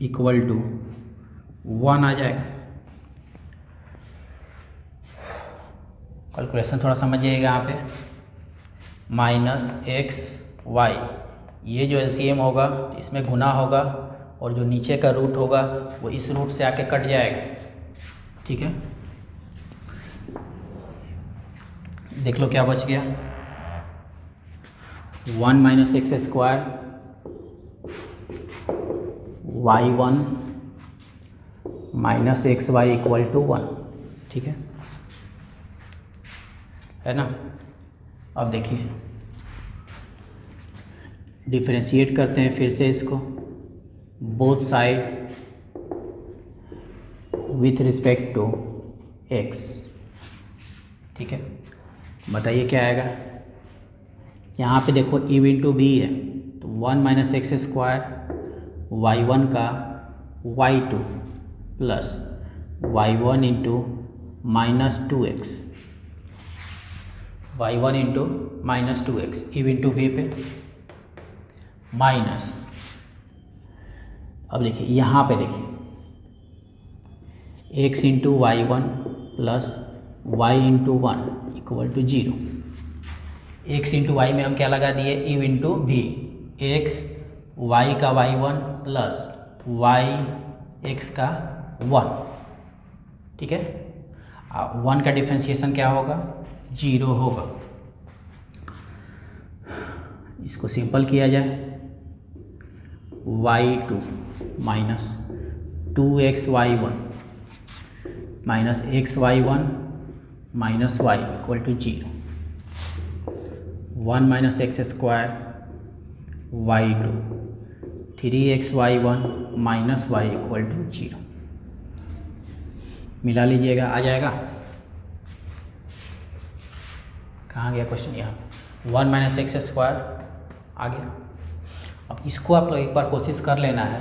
equal to 1 आ जाएगा। कैलकुलेशन थोड़ा समझिएगा यहाँ पे, माइनस एक्स वाई, ये जो एलसीएम होगा तो इसमें गुना होगा, और जो नीचे का रूट होगा वो इस रूट से आके कट जाएगा। ठीक है, देख लो क्या बच गया, 1 minus x square y1 minus x y equal to 1। ठीक है ना। अब देखिए डिफरेंशिएट करते हैं फिर से इसको, both side with respect to x। ठीक है, बताइए क्या आएगा। यहाँ पे देखो u इंटू वी है, तो 1 माइनस एक्स स्क्वायर y1 का y2 plus y1 into minus 2x, y1 into minus 2x, u into v पे माइनस। अब देखिए यहाँ पे देखिए x into y one plus y into one equal to 0। X into y में हम क्या लगा दिए, u into v, x y का y one plus y x का वन, ठीक है। वन का डिफ्रेंशिएशन क्या होगा, 0 होगा। इसको सिंपल किया जाए, y2 minus 2xy1 minus xy1 minus y equal to 0, 1 minus x square y2 3xy1 minus y equal to 0। मिला लीजिएगा, आ जाएगा। कहाँ गया क्वेश्चन, यहाँ 1 माइनस एक्स स्क्वायर आ गया। अब इसको आप लोग एक बार कोशिश कर लेना है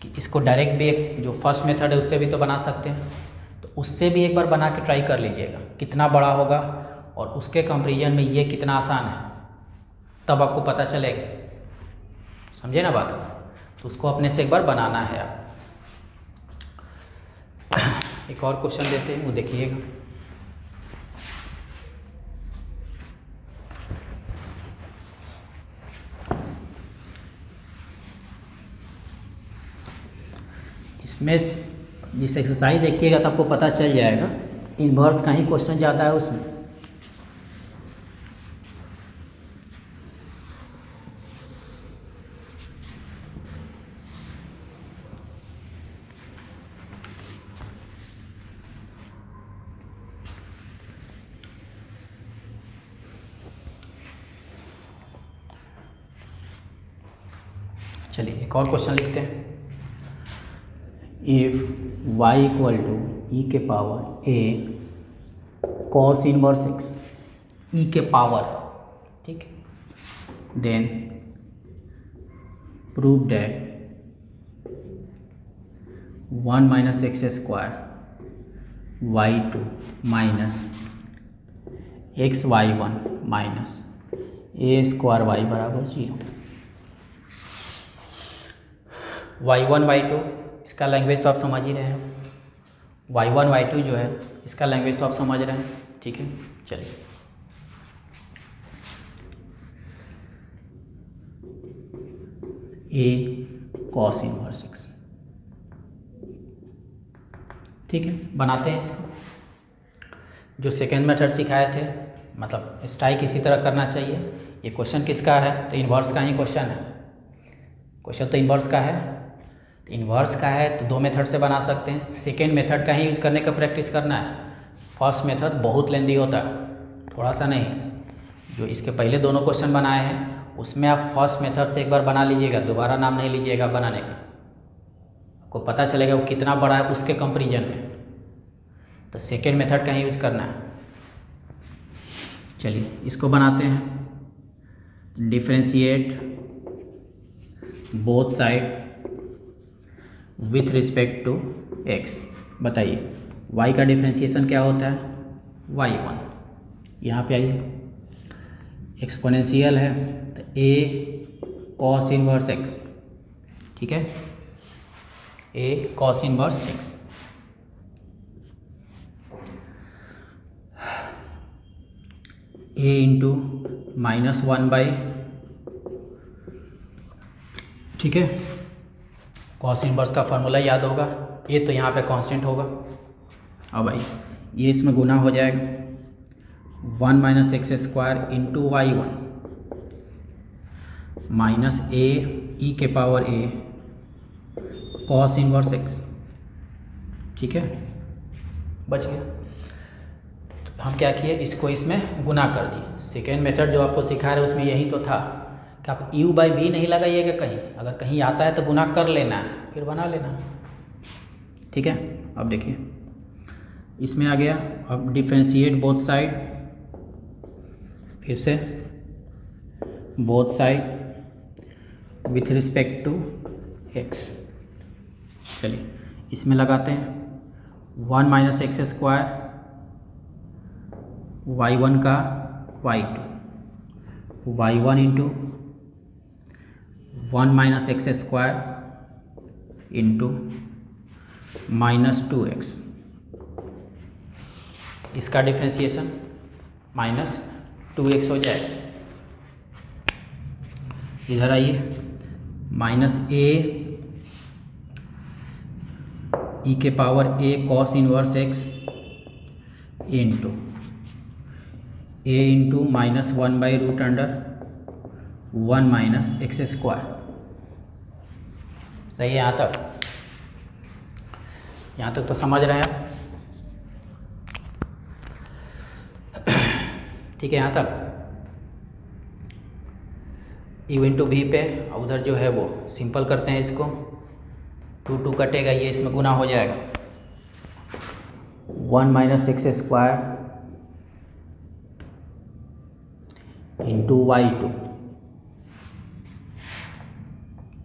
कि इसको डायरेक्ट भी, एक जो फर्स्ट मेथड है उससे भी तो बना सकते हैं, तो उससे भी एक बार बना के ट्राई कर लीजिएगा कितना बड़ा होगा और उसके कंपैरिजन में ये कितना आसान है, तब आपको पता चलेगा। समझे ना बात को, तो उसको अपने से एक बार बनाना है आप। एक और क्वेश्चन देते हैं, वो देखिएगा। इसमें जिस एक्सरसाइज देखिएगा तो आपको पता चल जाएगा, इन्वर्स का ही क्वेश्चन ज़्यादा है उसमें। चलिए एक और क्वेश्चन लिखते हैं। If y equal to e के power a cos inverse x, e के पावर, ठीक है, then prove that 1 minus x square y2 minus x y1 minus a square y बराबर 0। y1 y2 इसका लैंग्वेज तो आप समझ ही रहे हैं, y1 y2 जो है इसका लैंग्वेज तो आप समझ रहे हैं, ठीक है। चलिए a cos इनवर्स x, ठीक है, बनाते हैं इसको। जो सेकेंड मेथड सिखाए थे, मतलब स्ट्राइक इसी तरह करना चाहिए। ये क्वेश्चन किसका है, तो इन्वर्स का ही क्वेश्चन है। क्वेश्चन तो इन्वर्स का है, तो इन्वर्स का है तो 2 मेथड से बना सकते हैं। सेकेंड मेथड का ही यूज़ करने का प्रैक्टिस करना है। फर्स्ट मेथड बहुत लेंदी होता है, थोड़ा सा नहीं। जो इसके पहले दोनों क्वेश्चन बनाए हैं उसमें आप फर्स्ट मेथड से एक बार बना लीजिएगा, दोबारा नाम नहीं लीजिएगा बनाने का, आपको पता चलेगा वो कितना बड़ा है उसके कंपैरिजन में। तो सेकेंड मेथड का ही यूज़ करना है। चलिए इसको बनाते हैं। Differentiate both side with respect to x। बताइए y का डिफ्रेंशिएशन क्या होता है, y1। यहाँ पे आइए, एक्सपोनेंशियल है तो a cos इनवर्स x, ठीक है, a cos inverse x। a into -1/, ठीक है। कॉस इनवर्स का फार्मूला याद होगा, ये तो यहाँ पे कांस्टेंट होगा। अब भाई ये इसमें गुना हो जाएगा, 1 minus x square into y1 minus a ई के power a cos inverse x, ठीक है, बच गया। तो हम क्या किए, इसको इसमें गुना कर दिए। सेकेंड मेथड जो आपको सिखा रहे उसमें यही तो था कि आप u बाई b नहीं लगाइएगा कहीं, अगर कहीं आता है तो गुना कर लेना है फिर बना लेना, ठीक है। अब देखिए इसमें आ गया, अब डिफरेंशिएट बोथ साइड, फिर से both side with respect to x। चलिए इसमें लगाते हैं 1 माइनस एक्स स्क्वायर y1 का y2 y1 into 1 minus x square into -2x, इसका डिफ्रेंशिएशन -2x हो जाएगा। इधर आइए, -a e के power a cos inverse x into a into -1/√1 - x square. सही है यहाँ तक? यहाँ तक तो समझ रहे हैं आप? ठीक है यहाँ तक? u इंटू वी पे उधर जो है वो सिंपल करते हैं इसको, 2 कटेगा, ये इसमें गुना हो जाएगा, 1 - x square into y2,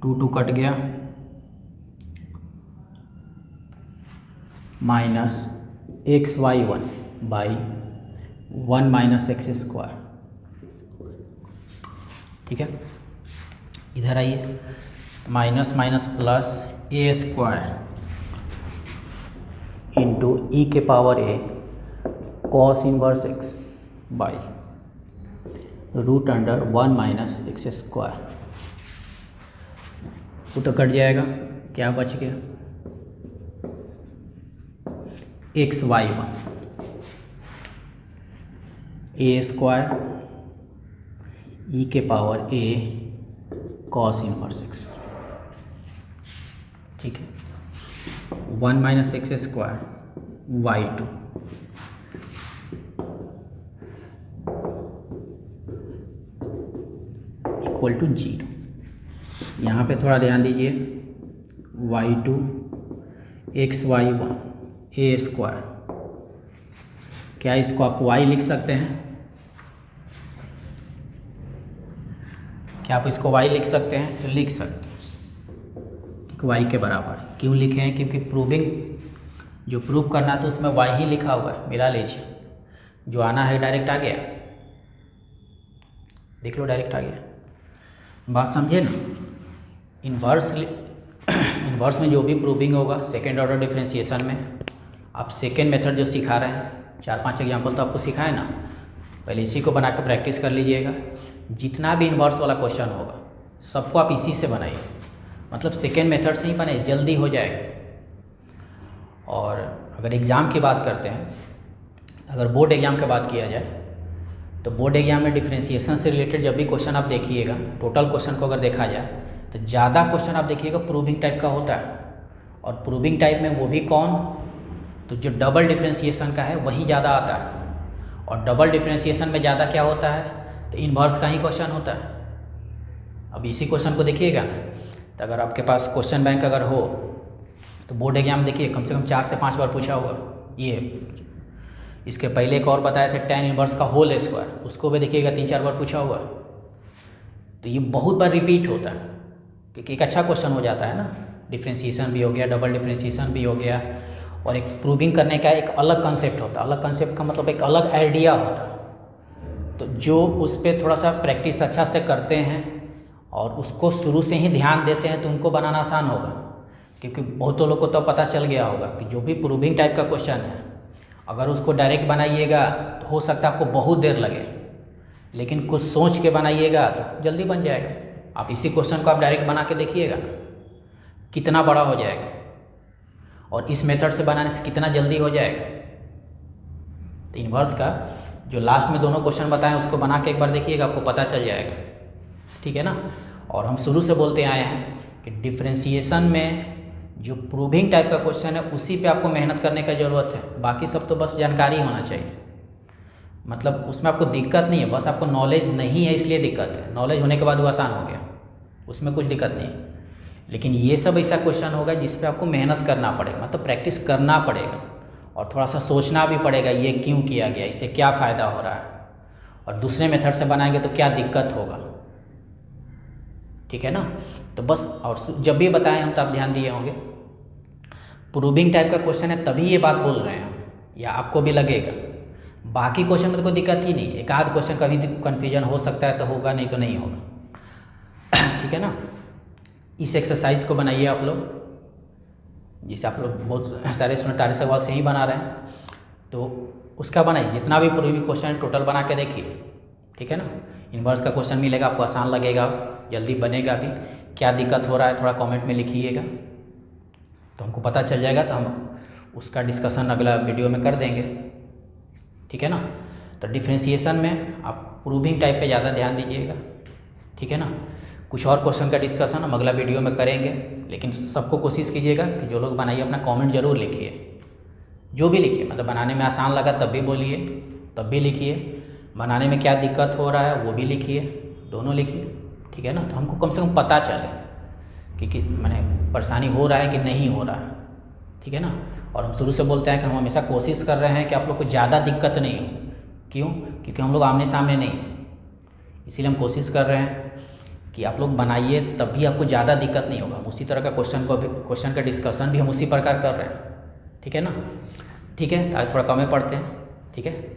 2 cut गया, -xy1/1 - x स्क्वायर। ठीक है, इधर आइए, minus plus a square into e के power a cos inverse x by √1 - x square. वो तो कट जाएगा, क्या बच गया, xy1 a स्क्वायर e के power a cos inverse x। ठीक है, 1 - x square y2 equal to 0। यहाँ पे थोड़ा ध्यान दीजिए, y2 xy1 a स्क्वायर, क्या इसको आप y लिख सकते हैं? क्या आप इसको y लिख सकते हैं? तो लिख सकते हैं, y के बराबर। क्यों लिखे हैं? क्योंकि प्रूविंग जो प्रूव करना है तो उसमें y ही लिखा हुआ है। मिला लीजिए, जो आना है डायरेक्ट आ गया, देख लो डायरेक्ट आ गया। बात समझे ना? इन्वर्स में जो भी प्रूविंग होगा सेकेंड ऑर्डर डिफरेंशिएशन में, आप सेकेंड मेथड जो सिखा रहे हैं, 4-5 एग्जाम्पल तो आपको सिखाए ना, पहले इसी को बना कर प्रैक्टिस कर लीजिएगा। जितना भी इन्वर्स वाला क्वेश्चन होगा सबको आप इसी से बनाइए, मतलब सेकेंड मेथड से ही बने, जल्दी हो जाएगा। और अगर एग्ज़ाम की बात करते हैं, अगर बोर्ड एग्ज़ाम की बात किया जाए तो बोर्ड एग्ज़ाम में डिफरेंशिएशन से रिलेटेड जब भी क्वेश्चन आप देखिएगा, टोटल क्वेश्चन को अगर देखा जाए तो ज़्यादा क्वेश्चन आप देखिएगा प्रूविंग टाइप का होता है। और प्रूविंग टाइप में वो भी कौन, तो जो डबल डिफरेंशिएशन का है वही ज़्यादा आता है। और डबल डिफरेंशिएशन में ज़्यादा क्या होता है, तो इन्वर्स का ही क्वेश्चन होता है। अब इसी क्वेश्चन को देखिएगा ना, तो अगर आपके पास क्वेश्चन बैंक अगर हो तो बोर्ड एग्जाम देखिए कम से कम 4 से 5 बार पूछा होगा। ये इसके पहले एक और बताए थे tan इन्वर्स का होल स्क्वायर, उसको भी देखिएगा 3-4 बार पूछा हुआ। तो ये बहुत बार रिपीट होता है क्योंकि एक अच्छा क्वेश्चन हो जाता है ना, डिफरेंशिएशन भी हो गया, डबल डिफरेंशिएशन भी हो गया, और एक प्रूविंग करने का एक अलग कंसेप्ट होता है। अलग कंसेप्ट का मतलब एक अलग आइडिया होता है। तो जो उस पर थोड़ा सा प्रैक्टिस अच्छा से करते हैं और उसको शुरू से ही ध्यान देते हैं तो उनको बनाना आसान होगा। क्योंकि बहुतों लोगों को तो पता चल गया होगा कि जो भी प्रूविंग टाइप का क्वेश्चन है, अगर उसको डायरेक्ट बनाइएगा तो हो सकता है आपको बहुत देर लगे, लेकिन कुछ सोच के बनाइएगा तो जल्दी बन जाएगा। आप इसी क्वेश्चन को आप डायरेक्ट बना के देखिएगा कितना बड़ा हो जाएगा, और इस मेथड से बनाने से कितना जल्दी हो जाएगा। तो इन्वर्स का जो लास्ट में दोनों क्वेश्चन बताएं उसको बना के एक बार देखिएगा, आपको पता चल जाएगा। ठीक है ना? और हम शुरू से बोलते आए हैं कि डिफरेंशिएशन में जो प्रूविंग टाइप का क्वेश्चन है उसी पे आपको मेहनत करने का ज़रूरत है, बाकी सब तो बस जानकारी होना चाहिए। मतलब उसमें आपको दिक्कत नहीं है, बस आपको नॉलेज नहीं है इसलिए दिक्कत है। नॉलेज होने के बाद वो आसान हो गया, उसमें कुछ दिक्कत नहीं। लेकिन ये सब ऐसा क्वेश्चन होगा जिस पे आपको मेहनत करना पड़ेगा, मतलब प्रैक्टिस करना पड़ेगा और थोड़ा सा सोचना भी पड़ेगा, ये क्यों किया गया, इससे क्या फ़ायदा हो रहा है, और दूसरे मेथड से बनाएंगे तो क्या दिक्कत होगा। ठीक है ना? तो बस, और जब भी बताएं हम तब ध्यान दिए होंगे प्रूविंग टाइप का क्वेश्चन है तभी ये बात बोल रहे हैं, या आपको भी लगेगा। बाकी क्वेश्चन में तो कोई दिक्कत ही नहीं, एक आध क्वेश्चन कभी कन्फ्यूजन हो सकता है तो होगा, नहीं तो नहीं होगा। ठीक है ना? इस एक्सरसाइज को बनाइए आप लोग, जिसे आप लोग बहुत सारे इसमें तारे सवाल से ही बना रहे हैं, तो उसका बनाइए। जितना भी प्रीवियस क्वेश्चन टोटल बना के देखिए, ठीक है ना। इन्वर्स का क्वेश्चन मिलेगा, आपको आसान लगेगा, जल्दी बनेगा भी। क्या दिक्कत हो रहा है थोड़ा कमेंट में लिखिएगा, तो हमको पता चल जाएगा, तो हम उसका डिस्कशन अगला वीडियो में कर देंगे, ठीक है ना। तो डिफ्रेंशिएशन में आप प्रूविंग टाइप पे ज़्यादा ध्यान दीजिएगा, ठीक है ना। कुछ और क्वेश्चन का डिस्कशन हम अगला वीडियो में करेंगे, लेकिन सबको कोशिश कीजिएगा कि जो लोग बनाइए अपना कमेंट जरूर लिखिए, जो भी लिखिए, मतलब बनाने में आसान लगा तब भी बोलिए, तब भी लिखिए, बनाने में क्या दिक्कत हो रहा है वो भी लिखिए, दोनों लिखिए, ठीक है ना। तो हमको कम से कम पता चले कि मैंने परेशानी हो रहा है कि नहीं हो रहा है, ठीक है ना। और हम शुरू से बोलते हैं कि हम हमेशा कोशिश कर रहे हैं कि आप लोग को ज़्यादा दिक्कत नहीं हो। क्यों? क्योंकि हम लोग आमने सामने नहीं, इसीलिए हम कोशिश कर रहे हैं कि आप लोग बनाइए, तब भी आपको ज़्यादा दिक्कत नहीं होगा। उसी तरह का क्वेश्चन का डिस्कशन भी हम उसी प्रकार कर रहे हैं, ठीक है ना। ठीक है, तो आज थोड़ा कम ही पढ़ते हैं, ठीक है।